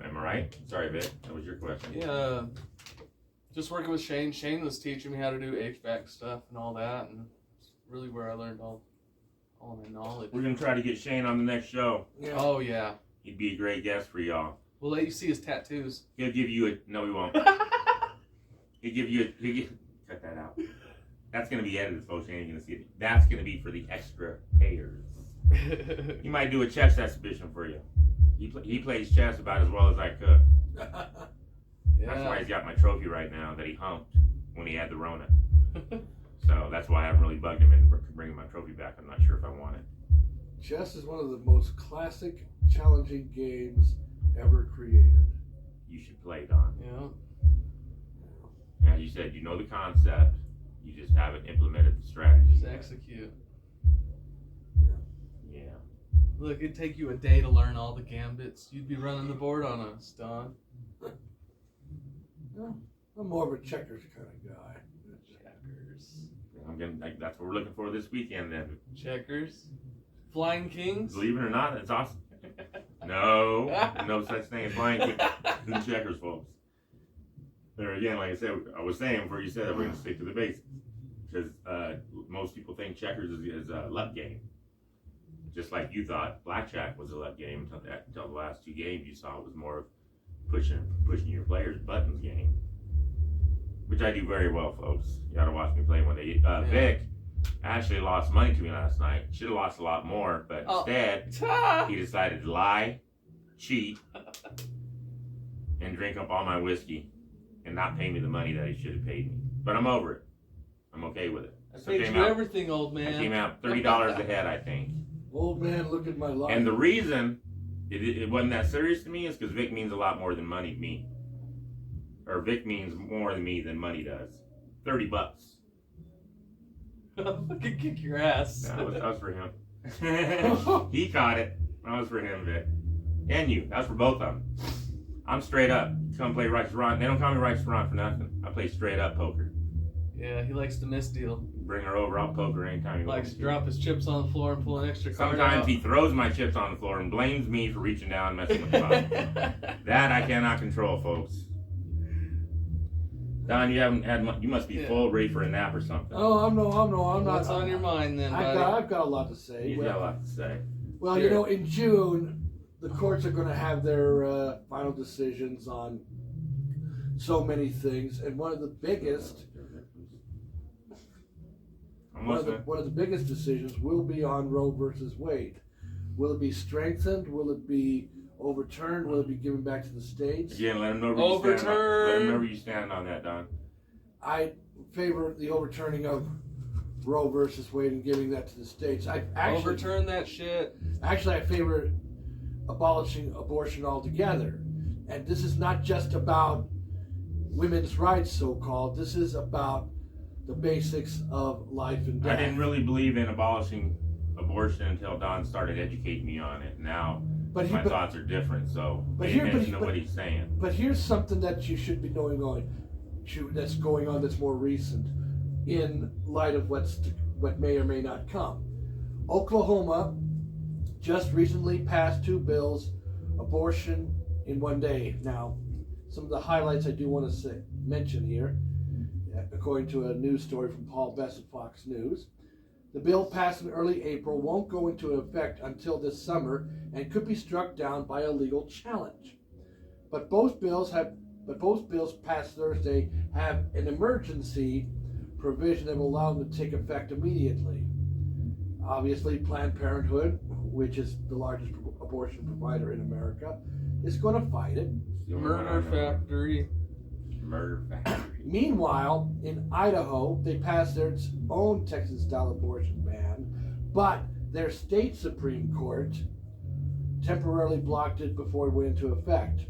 [SPEAKER 1] Am I right? Sorry, Vic. That was your question.
[SPEAKER 3] Yeah. Just working with Shane. Shane was teaching me how to do HVAC stuff and all that, and really where I learned all my knowledge.
[SPEAKER 1] We're gonna try to get Shane on the next show.
[SPEAKER 4] Yeah.
[SPEAKER 3] Oh yeah.
[SPEAKER 1] He'd be a great guest for y'all.
[SPEAKER 3] We'll let you see his tattoos.
[SPEAKER 1] He'll give you a no, he won't. Cut that out. That's gonna be edited, folks. You ain't gonna see it. That's gonna be for the extra payers. He might do a chess exhibition for you. He plays chess about as well as I could. That's why he's got my trophy right now that he humped when he had the Rona. So that's why I haven't really bugged him and bringing my trophy back. I'm not sure if I want it.
[SPEAKER 4] Chess is one of the most classic, challenging games ever created.
[SPEAKER 1] You should play, Don.
[SPEAKER 3] Yeah.
[SPEAKER 1] As you said, you know the concept. You just haven't implemented the strategy.
[SPEAKER 3] Just execute.
[SPEAKER 1] Yeah.
[SPEAKER 3] Look, it'd take you a day to learn all the gambits. You'd be running the board on us, Don.
[SPEAKER 4] No, I'm more of a checkers kind of guy.
[SPEAKER 3] Checkers.
[SPEAKER 1] That's what we're looking for this weekend then.
[SPEAKER 3] Checkers. Flying Kings.
[SPEAKER 1] Believe it or not, it's awesome. No such thing as flying kings and checkers, folks. There again, like I said, I was saying before you said that, we're going to stick to the basics. Because most people think checkers is a luck game. Just like you thought blackjack was a luck game until the last two games you saw it was more of pushing your players' buttons game. Which I do very well, folks. You got to watch me play one day. Vic actually lost money to me last night. Should have lost a lot more, but instead, he decided to lie, cheat, and drink up all my whiskey and not pay me the money that he should have paid me. But I'm over it. I'm okay with it.
[SPEAKER 3] I paid you everything, old man.
[SPEAKER 1] I came out $30 ahead, I think.
[SPEAKER 4] Old man, look at my life.
[SPEAKER 1] And the reason it wasn't that serious to me is because Vic means a lot more than money to me. Or Vic means more to me than money does. $30.
[SPEAKER 3] I'll fucking kick your ass.
[SPEAKER 1] No, that was for him. He caught it. That was for him, Vic. And you. That was for both of them. I'm straight up. Come play Righteous Ron. They don't call me Righteous Ron for nothing. I play straight up poker.
[SPEAKER 3] Yeah, he likes to misdeal.
[SPEAKER 1] Bring her over. I'll poker anytime you want.
[SPEAKER 3] Likes to drop his chips on the floor and pull an extra card
[SPEAKER 1] Sometimes
[SPEAKER 3] out.
[SPEAKER 1] he throws my chips on the floor and blames me for reaching down and messing with the bottom. That I cannot control, folks. Don, you haven't had much. You must be full, ready for a nap or something.
[SPEAKER 4] Oh, I'm not.
[SPEAKER 3] What's on your mind then, buddy?
[SPEAKER 4] I've got a lot to say.
[SPEAKER 1] He's got a lot to say.
[SPEAKER 4] Well,
[SPEAKER 1] Sure.
[SPEAKER 4] you know, in June, the courts are going to have their final decisions on so many things, and one of the biggest decisions will be on Roe versus Wade. Will it be strengthened? Will it be overturned? Will it be given back to the states?
[SPEAKER 1] Again, let him know where you stand. Let him know where you stand on that, Don.
[SPEAKER 4] I favor the overturning of Roe versus Wade and giving that to the states.
[SPEAKER 3] Overturn that shit.
[SPEAKER 4] Actually, I favor abolishing abortion altogether. And this is not just about women's rights, so-called. This is about the basics of life and death.
[SPEAKER 1] I didn't really believe in abolishing abortion until Don started educating me on it. Now my thoughts are different, so pay attention to what he's saying.
[SPEAKER 4] But here's something that you should be knowing that's going on that's more recent in light of what may or may not come. Oklahoma just recently passed 2 bills, abortion in 1 day. Now, some of the highlights I do want to mention here, according to a news story from Paul Bess of Fox News. The bill passed in early April won't go into effect until this summer and could be struck down by a legal challenge. But both bills passed Thursday have an emergency provision that will allow them to take effect immediately. Obviously, Planned Parenthood, which is the largest abortion provider in America, is going to fight it.
[SPEAKER 3] Murder factory.
[SPEAKER 4] Meanwhile, in Idaho, they passed their own Texas-style abortion ban, but their state Supreme Court temporarily blocked it before it went into effect.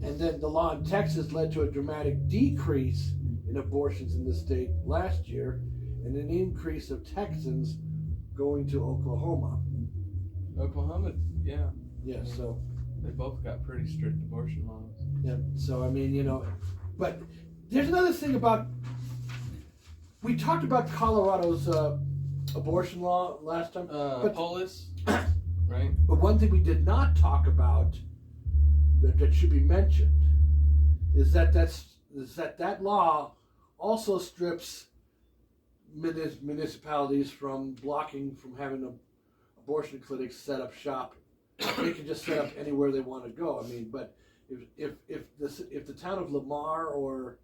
[SPEAKER 4] And then the law in Texas led to a dramatic decrease in abortions in the state last year, and an increase of Texans going to Oklahoma.
[SPEAKER 3] Oklahoma, yeah.
[SPEAKER 4] Yeah, so
[SPEAKER 3] they both got pretty strict abortion laws.
[SPEAKER 4] Yeah, so I mean, you know, but there's another thing about, we talked about Colorado's abortion law last time.
[SPEAKER 3] Polis, right?
[SPEAKER 4] But one thing we did not talk about that should be mentioned is that law also strips municipalities from blocking from having abortion clinics set up shop. They can just set up anywhere they want to go. I mean, but if the town of Lamar or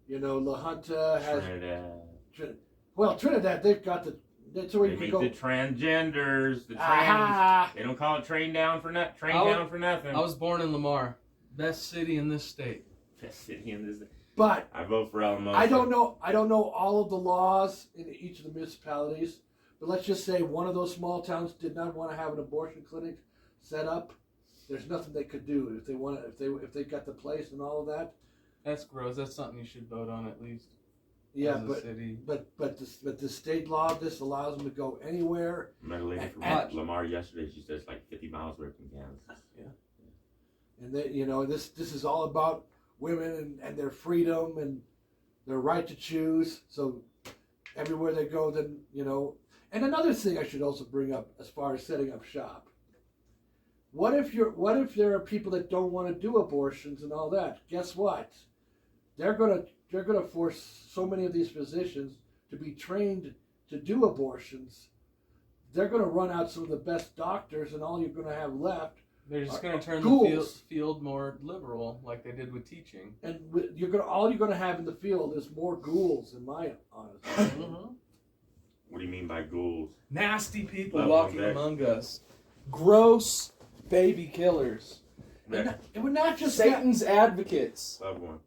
[SPEAKER 4] La Junta has Trinidad, they've got that's where you can go.
[SPEAKER 1] The transgenders, the trans. They don't call it train down for nothing.
[SPEAKER 3] I was born in Lamar, best city in this state.
[SPEAKER 1] Best city in this.
[SPEAKER 4] But
[SPEAKER 1] I vote for Alamosa.
[SPEAKER 4] I don't know all of the laws in each of the municipalities. But let's just say one of those small towns did not want to have an abortion clinic set up. There's nothing they could do if they want to, if they got the place and all of that.
[SPEAKER 3] That's gross. That's something you should vote on at least.
[SPEAKER 4] Yeah,
[SPEAKER 3] city.
[SPEAKER 4] but the state law, this allows them to go anywhere.
[SPEAKER 1] I met a lady from Lamar yesterday. She says like 50 miles away from Kansas.
[SPEAKER 4] Yeah. And they, this is all about women and their freedom and their right to choose. So everywhere they go, then And another thing I should also bring up as far as setting up shop. What if there are people that don't want to do abortions and all that? Guess what? They're gonna force so many of these physicians to be trained to do abortions. They're gonna run out some of the best doctors, and all you're gonna have left.
[SPEAKER 3] They're just going to turn
[SPEAKER 4] ghouls.
[SPEAKER 3] the field more liberal, like they did with teaching.
[SPEAKER 4] And all you're gonna have in the field is more ghouls, in my honest opinion.
[SPEAKER 1] What do you mean by ghouls?
[SPEAKER 3] Nasty people walking among us. Gross baby killers.
[SPEAKER 4] It would not just
[SPEAKER 3] Satan's advocates.
[SPEAKER 1] Love one.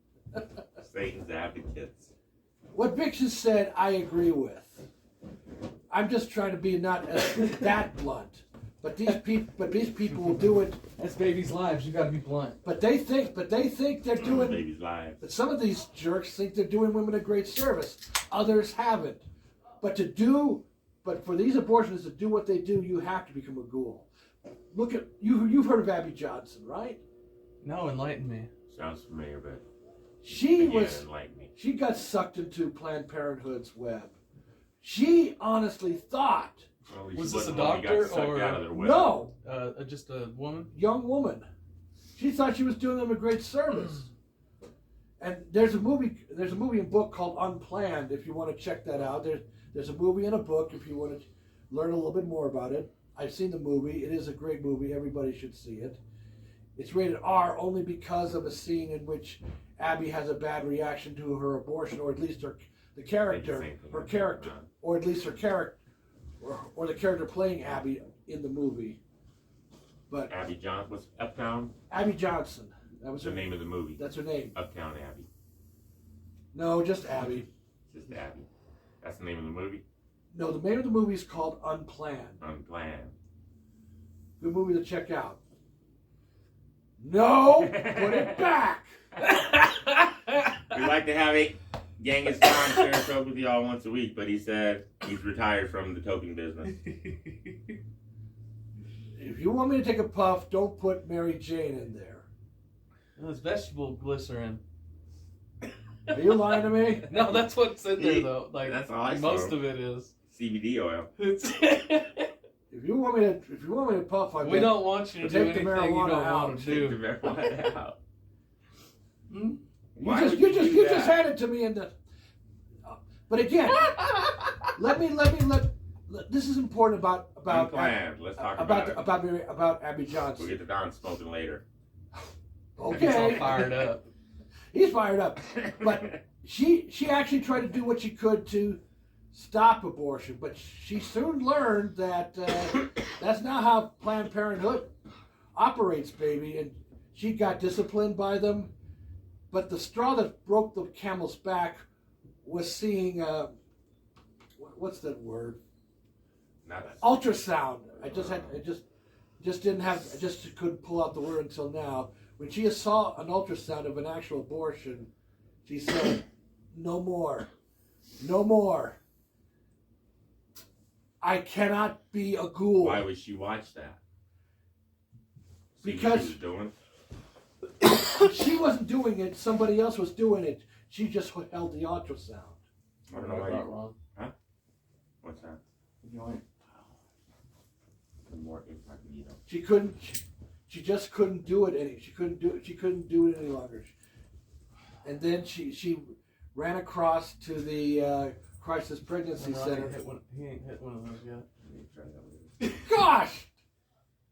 [SPEAKER 1] Satan's advocates.
[SPEAKER 4] What Vix has said, I agree with. I'm just trying to be not that blunt. But these people will do it.
[SPEAKER 3] That's babies' lives. You got to be blunt.
[SPEAKER 4] But they think they're doing.
[SPEAKER 1] Babies' lives.
[SPEAKER 4] But some of these jerks think they're doing women a great service. Others haven't. But for these abortionists to do what they do, you have to become a ghoul. Look at you've heard of Abby Johnson, right?
[SPEAKER 3] No, enlighten me.
[SPEAKER 1] Sounds familiar, but
[SPEAKER 4] she got sucked into Planned Parenthood's web. She honestly thought.
[SPEAKER 3] Was this a doctor or
[SPEAKER 4] no?
[SPEAKER 3] Just a woman?
[SPEAKER 4] Young woman. She thought she was doing them a great service. And there's a movie and book called Unplanned. If you want to check that out, there's a movie and a book if you want to learn a little bit more about it. I've seen the movie. It is a great movie. Everybody should see it. It's rated R only because of a scene in which Abby has a bad reaction to her abortion, or at least her character, or the character playing Abby in the movie. But
[SPEAKER 1] Abby Johnson was Uptown.
[SPEAKER 4] Abby Johnson. That was
[SPEAKER 1] the name of the movie.
[SPEAKER 4] That's her name.
[SPEAKER 1] Uptown Abby.
[SPEAKER 4] No, just Abby.
[SPEAKER 1] Just Abby. That's the name of the movie?
[SPEAKER 4] No, the name of the movie is called Unplanned.
[SPEAKER 1] Unplanned.
[SPEAKER 4] Good movie to check out. No, put it back.
[SPEAKER 1] We like to have a Genghis Khan share a show with y'all once a week, but he said he's retired from the token business.
[SPEAKER 4] If you want me to take a puff, don't put Mary Jane in there.
[SPEAKER 3] No, it's vegetable glycerin.
[SPEAKER 4] Are you lying to me?
[SPEAKER 3] No, that's what's in there though. Like
[SPEAKER 1] that's all I
[SPEAKER 3] most of it is
[SPEAKER 1] CBD oil.
[SPEAKER 4] If you want me to puff,
[SPEAKER 3] we don't want you to do anything you don't want to do.
[SPEAKER 1] Take the marijuana out.
[SPEAKER 4] You just had it to me in the. But again, let this is important about
[SPEAKER 1] Unplanned. Let's talk
[SPEAKER 4] about Abby Johnson.
[SPEAKER 1] We'll get to Don smoking later.
[SPEAKER 4] Okay.
[SPEAKER 3] He's all fired up. He's
[SPEAKER 4] fired up. But she actually tried to do what she could to stop abortion, but she soon learned that that's not how Planned Parenthood operates, baby, and she got disciplined by them. But the straw that broke the camel's back was seeing what's that word? Ultrasound. I just couldn't pull out the word until now. When she saw an ultrasound of an actual abortion, she said, "No more, no more. I cannot be a ghoul."
[SPEAKER 1] Why would she watch that?
[SPEAKER 4] Because
[SPEAKER 1] she was doing?
[SPEAKER 4] She wasn't doing it. Somebody else was doing it. She just held the ultrasound.
[SPEAKER 1] I don't know why
[SPEAKER 3] you wrong.
[SPEAKER 1] Huh? What's that?
[SPEAKER 3] Joint.
[SPEAKER 1] More incognito.
[SPEAKER 4] She couldn't. She just couldn't do it She couldn't do it any longer. And then she ran across to the crisis pregnancy center.
[SPEAKER 3] He ain't hit one of those yet. He ain't tried that one.
[SPEAKER 4] Gosh,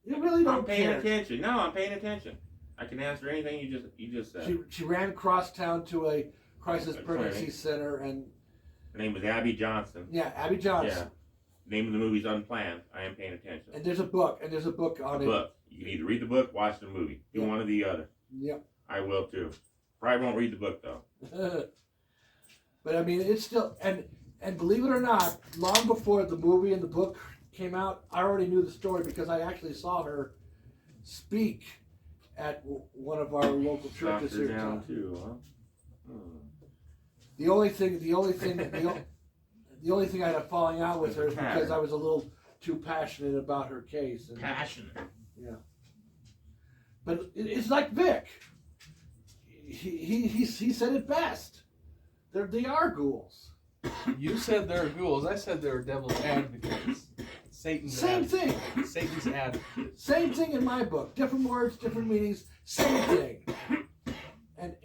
[SPEAKER 4] you really don't
[SPEAKER 1] I'm paying
[SPEAKER 4] care.
[SPEAKER 1] attention. No, I'm paying attention. I can answer anything you just said.
[SPEAKER 4] She ran across town to a crisis pregnancy
[SPEAKER 1] clinic.
[SPEAKER 4] center, and
[SPEAKER 1] Her name was Abby Johnson.
[SPEAKER 4] yeah, Abby Johnson.
[SPEAKER 1] Yeah. Name of the movie's Unplanned. I am paying attention.
[SPEAKER 4] And there's a book on it.
[SPEAKER 1] Book. You can either read the book, watch the movie. Do one or the other.
[SPEAKER 4] Yep.
[SPEAKER 1] I will too. Probably won't read the book though.
[SPEAKER 4] But I mean, it's still, and believe it or not, long before the movie and the book came out, I already knew the story because I actually saw her speak at one of our local churches here in town.
[SPEAKER 1] Too, huh?
[SPEAKER 4] The only thing I had a falling out with her is because I was a little too passionate about her case. And,
[SPEAKER 1] Passionate.
[SPEAKER 4] yeah. But it's like Vic. He said it best. They are ghouls.
[SPEAKER 3] You said they're ghouls. I said they were devil's advocates. Satan's
[SPEAKER 4] Same thing.
[SPEAKER 3] Satan's advocates.
[SPEAKER 4] Same thing in my book. Different words, different meanings. Same thing. And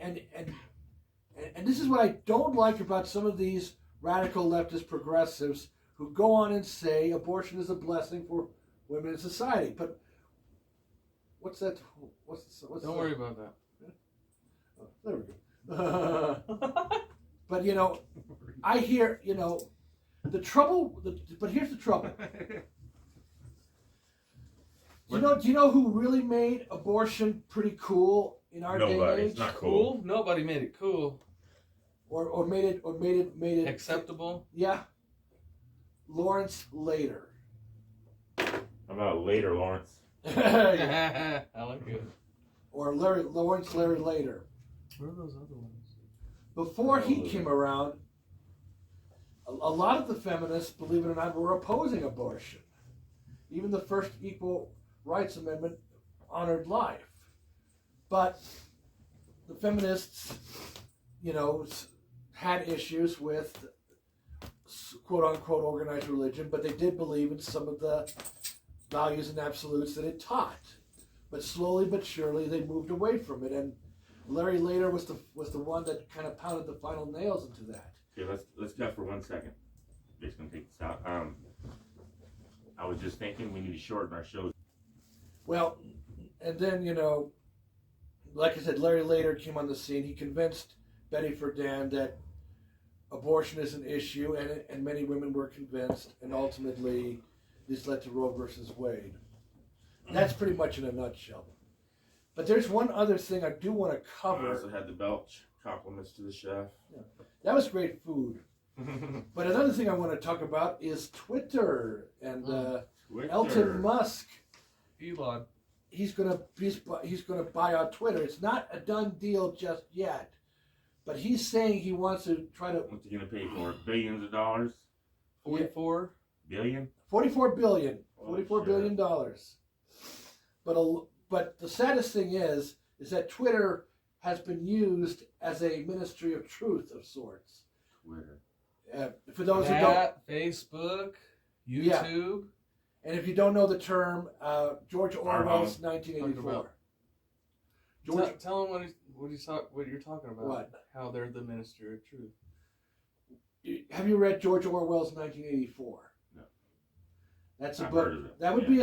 [SPEAKER 4] this is what I don't like about some of these radical leftist progressives who go on and say abortion is a blessing for women in society. But what's that?
[SPEAKER 3] Don't worry about that.
[SPEAKER 4] Oh, there we go. But I hear the trouble. But here's the trouble. Do you know who really made abortion pretty cool in our day and
[SPEAKER 1] Nobody.
[SPEAKER 4] age?
[SPEAKER 1] It's not cool.
[SPEAKER 3] Nobody made it cool.
[SPEAKER 4] Or made it
[SPEAKER 3] Acceptable.
[SPEAKER 4] Yeah. Lawrence Lader.
[SPEAKER 1] How about later, Lawrence?
[SPEAKER 3] I like it.
[SPEAKER 4] Or Lawrence Larry Lader.
[SPEAKER 3] Where are those other ones?
[SPEAKER 4] Before he came around, a lot of the feminists, believe it or not, were opposing abortion. Even the first Equal Rights Amendment honored life. But the feminists, had issues with quote-unquote organized religion, but they did believe in some of the values and absolutes that it taught. But slowly but surely, they moved away from it, and Larry Lader was the one that kind of pounded the final nails into that.
[SPEAKER 1] Okay, let's cut for 1 second. Just gonna take this out. I was just thinking we need to shorten our shows.
[SPEAKER 4] Well, and then like I said, Larry Lader came on the scene. He convinced Betty Friedan that abortion is an issue, and many women were convinced, and ultimately this led to Roe versus Wade. That's pretty much in a nutshell. But there's one other thing I do want to cover.
[SPEAKER 1] I also had the belch. Compliments to the chef.
[SPEAKER 4] Yeah. That was great food. But another thing I want to talk about is Twitter and
[SPEAKER 1] Twitter.
[SPEAKER 4] Elon Musk.
[SPEAKER 3] Elon.
[SPEAKER 4] He's gonna buy out Twitter. It's not a done deal just yet, but he's saying he wants to try to.
[SPEAKER 1] What's he gonna pay for? Billions of dollars?
[SPEAKER 3] 44
[SPEAKER 1] billion?
[SPEAKER 4] $44 billion.
[SPEAKER 1] Oh,
[SPEAKER 4] $44 billion dollars. But the saddest thing is that Twitter has been used as a ministry of truth of sorts.
[SPEAKER 1] Twitter.
[SPEAKER 4] For those who don't,
[SPEAKER 3] Facebook, YouTube.
[SPEAKER 4] Yeah. And if you don't know the term, George Orwell's 1984.
[SPEAKER 3] Tell him what you're talking about.
[SPEAKER 4] What?
[SPEAKER 3] How they're the ministry of truth.
[SPEAKER 4] Have you read George Orwell's 1984?
[SPEAKER 1] No.
[SPEAKER 4] That's a
[SPEAKER 1] I've
[SPEAKER 4] book.
[SPEAKER 1] heard of it.
[SPEAKER 4] That would be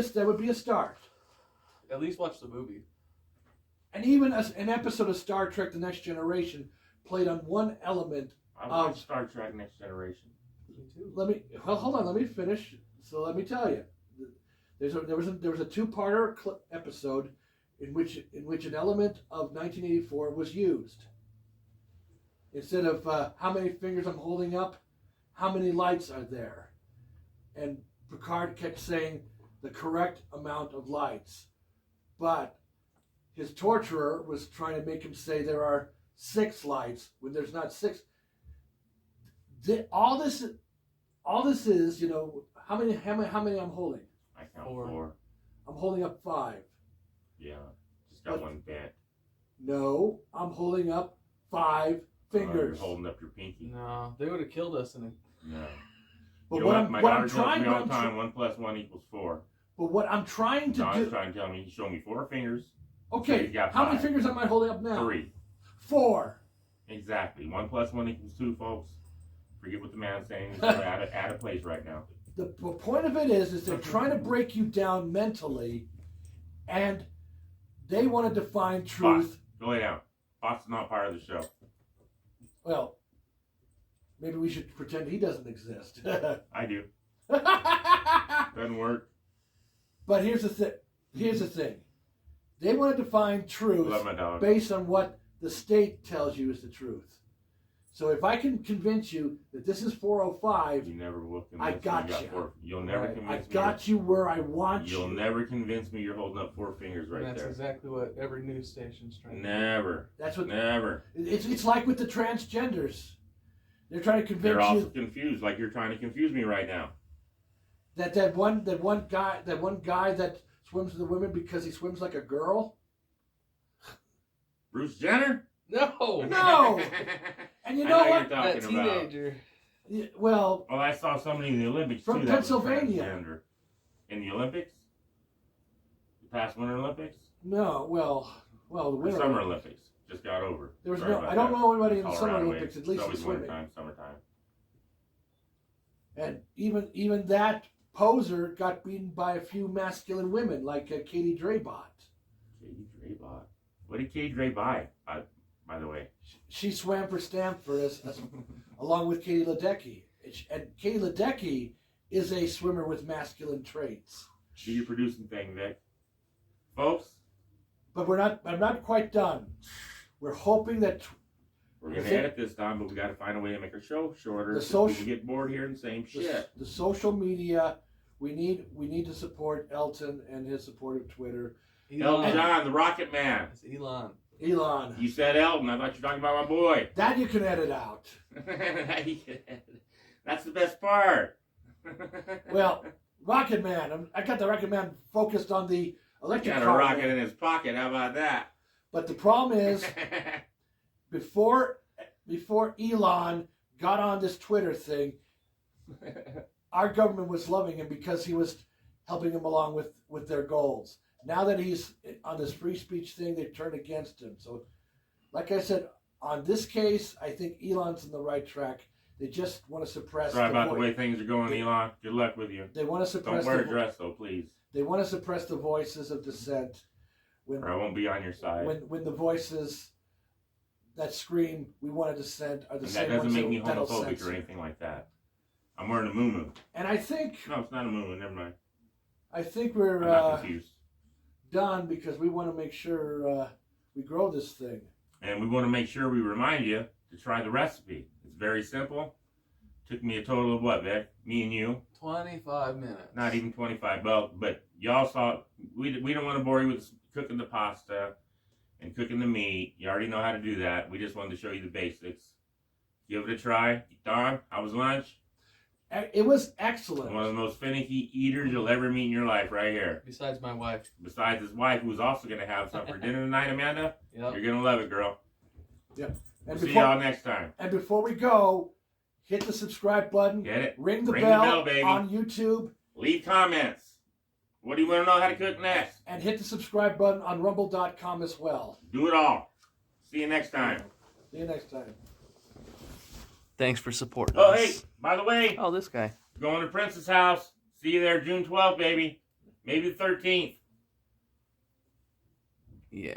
[SPEAKER 4] a start.
[SPEAKER 3] At least watch the movie.
[SPEAKER 4] And even an episode of Star Trek: The Next Generation played on one element.
[SPEAKER 1] I watched Star Trek Next Generation.
[SPEAKER 3] Me too.
[SPEAKER 4] Hold on. Let me finish. So let me tell you, there was a two-parter episode in which an element of 1984 was used. Instead of how many fingers I'm holding up, how many lights are there? And Picard kept saying the correct amount of lights, but his torturer was trying to make him say there are 6 lights when there's not 6. All this is, how many I'm holding?
[SPEAKER 1] I count 4.
[SPEAKER 4] I'm holding up 5.
[SPEAKER 1] Yeah. Just got one bent.
[SPEAKER 4] No, I'm holding up 5 fingers.
[SPEAKER 1] You're holding up your pinky.
[SPEAKER 3] No, they would have killed us in a.
[SPEAKER 1] No.
[SPEAKER 4] But
[SPEAKER 1] My daughter tells me all the time 1 + 1 = 4.
[SPEAKER 4] But what I'm trying to
[SPEAKER 1] Don's
[SPEAKER 4] do.
[SPEAKER 1] trying to tell me, he's showing me 4 fingers.
[SPEAKER 4] Okay,
[SPEAKER 1] So you got
[SPEAKER 4] how many
[SPEAKER 1] 5.
[SPEAKER 4] fingers am I holding up now?
[SPEAKER 1] 3.
[SPEAKER 4] 4.
[SPEAKER 1] Exactly. 1 + 1 = 2, folks. Forget what the man's saying. He's at a place right now.
[SPEAKER 4] The point of it is they're trying to break you down mentally, and they want to define truth.
[SPEAKER 1] Boss, go lay down. Boss is not part of the show.
[SPEAKER 4] Well, maybe we should pretend he doesn't exist.
[SPEAKER 1] I do. Doesn't work.
[SPEAKER 4] But here's the thing. Here's the thing. They want to define truth
[SPEAKER 1] Love my dog.
[SPEAKER 4] based on what the state tells you is the truth. So if I can convince you that this is 405,
[SPEAKER 1] You never will convince
[SPEAKER 4] I
[SPEAKER 1] me.
[SPEAKER 4] got
[SPEAKER 1] got
[SPEAKER 4] you.
[SPEAKER 1] You'll never
[SPEAKER 3] Right.
[SPEAKER 1] convince
[SPEAKER 4] I
[SPEAKER 1] me.
[SPEAKER 4] got you where I want
[SPEAKER 1] You'll
[SPEAKER 4] you.
[SPEAKER 1] never convince me you're holding up 4 fingers right
[SPEAKER 3] And that's
[SPEAKER 1] there.
[SPEAKER 3] exactly what every news station's trying to do.
[SPEAKER 1] Never.
[SPEAKER 4] That's what.
[SPEAKER 1] Never.
[SPEAKER 4] It's like with the transgenders. They're trying to
[SPEAKER 1] They're
[SPEAKER 4] convince
[SPEAKER 1] also
[SPEAKER 4] you
[SPEAKER 1] confused, like you're trying to confuse me right now.
[SPEAKER 4] that one guy that swims with the women because he swims like a girl.
[SPEAKER 1] Bruce Jenner?
[SPEAKER 3] No!
[SPEAKER 4] No. And you
[SPEAKER 1] I
[SPEAKER 4] know
[SPEAKER 1] you're
[SPEAKER 4] what?
[SPEAKER 1] talking
[SPEAKER 3] That teenager.
[SPEAKER 4] Yeah, well,
[SPEAKER 1] Well, I saw somebody in the Olympics
[SPEAKER 4] From
[SPEAKER 1] too. That was
[SPEAKER 4] Pennsylvania.
[SPEAKER 1] transgender. In the Olympics? The past Winter Olympics?
[SPEAKER 4] no. Well, the
[SPEAKER 1] Or
[SPEAKER 4] winter.
[SPEAKER 1] Summer Olympics. Just got over.
[SPEAKER 4] There was
[SPEAKER 1] Sorry
[SPEAKER 4] no.
[SPEAKER 1] about
[SPEAKER 4] I don't
[SPEAKER 1] that.
[SPEAKER 4] know anybody in the Summer
[SPEAKER 1] Colorado
[SPEAKER 4] Olympics.
[SPEAKER 1] waves.
[SPEAKER 4] At least
[SPEAKER 1] It's
[SPEAKER 4] in
[SPEAKER 1] always
[SPEAKER 4] swimming.
[SPEAKER 1] summertime.
[SPEAKER 4] And even that poser got beaten by a few masculine women like Katie Draybot.
[SPEAKER 1] Katie Draybot. What did Katie Dray buy, by the way?
[SPEAKER 4] She swam for Stanford along with Katie Ledecky. And Katie Ledecky is a swimmer with masculine traits.
[SPEAKER 1] Do your producing thing, Vic. Folks,
[SPEAKER 4] But I'm not quite done. We're hoping that
[SPEAKER 1] we're going
[SPEAKER 4] Is
[SPEAKER 1] to
[SPEAKER 4] it-
[SPEAKER 1] edit this time, but we got to find a way to make our show shorter.
[SPEAKER 4] The
[SPEAKER 1] 'cause
[SPEAKER 4] social-
[SPEAKER 1] we get bored hearing the same shit.
[SPEAKER 4] the social media, we need to support Elton and his support of Twitter.
[SPEAKER 1] Elton John, the Rocket Man.
[SPEAKER 3] It's Elon.
[SPEAKER 4] Elon.
[SPEAKER 1] You said Elton. I thought you were talking about my boy.
[SPEAKER 4] That you can edit out.
[SPEAKER 1] That's the best part.
[SPEAKER 4] Well, Rocket Man. I got the Rocket Man focused on the electric
[SPEAKER 1] got a
[SPEAKER 4] car.
[SPEAKER 1] rocket in his pocket. How about that?
[SPEAKER 4] But the problem is, before Elon got on this Twitter thing, our government was loving him because he was helping them along with their goals. Now that he's on this free speech thing, they've turned against him. So, like I said, on this case, I think Elon's on the right track. They just want to suppress.
[SPEAKER 1] Sorry about the way things are going, Elon. Good luck with you.
[SPEAKER 4] They want to suppress.
[SPEAKER 1] Don't wear a dress, though, please.
[SPEAKER 4] They want to suppress the voices of dissent.
[SPEAKER 1] Or I won't be on your side.
[SPEAKER 4] When the voices that scream, "We want a dissent," are the
[SPEAKER 1] And
[SPEAKER 4] same
[SPEAKER 1] that doesn't
[SPEAKER 4] ones
[SPEAKER 1] make me
[SPEAKER 4] that'll
[SPEAKER 1] homophobic
[SPEAKER 4] censor.
[SPEAKER 1] or anything like that. I'm wearing a moo-moo.
[SPEAKER 4] And I think
[SPEAKER 1] No, it's not a moo-moo. Never mind.
[SPEAKER 4] we're
[SPEAKER 1] I'm not confused.
[SPEAKER 4] done because we want to make sure we grow this thing.
[SPEAKER 1] And we want to make sure we remind you to try the recipe. It's very simple. Took me a total of what, Vic? Me and you?
[SPEAKER 3] 25 minutes.
[SPEAKER 1] Not even 25. Well, but y'all saw, we don't want to bore you with cooking the pasta and cooking the meat. You already know how to do that. We just wanted to show you the basics. Give it a try. Don, how was lunch?
[SPEAKER 4] It was excellent.
[SPEAKER 1] One of the most finicky eaters you'll ever meet in your life right here.
[SPEAKER 3] Besides my wife.
[SPEAKER 1] Besides his wife, who's also going to have something for dinner tonight, Amanda.
[SPEAKER 3] Yep.
[SPEAKER 1] You're going to love it, girl.
[SPEAKER 4] Yep.
[SPEAKER 1] We'll
[SPEAKER 4] And
[SPEAKER 1] see y'all next time.
[SPEAKER 4] And before we go, hit the subscribe button.
[SPEAKER 1] Get it?
[SPEAKER 4] Ring the
[SPEAKER 1] Ring the
[SPEAKER 4] bell,
[SPEAKER 1] bell, baby.
[SPEAKER 4] on YouTube.
[SPEAKER 1] Leave comments. What do you want to know how to cook next?
[SPEAKER 4] And hit the subscribe button on rumble.com as well.
[SPEAKER 1] Do it all. See you next time.
[SPEAKER 4] See you next time.
[SPEAKER 3] Thanks for supporting
[SPEAKER 1] Oh,
[SPEAKER 3] us.
[SPEAKER 1] hey, by the way,
[SPEAKER 3] Oh, this guy.
[SPEAKER 1] going to Prince's house. See you there June 12th, baby. Maybe the 13th.
[SPEAKER 3] Yeah.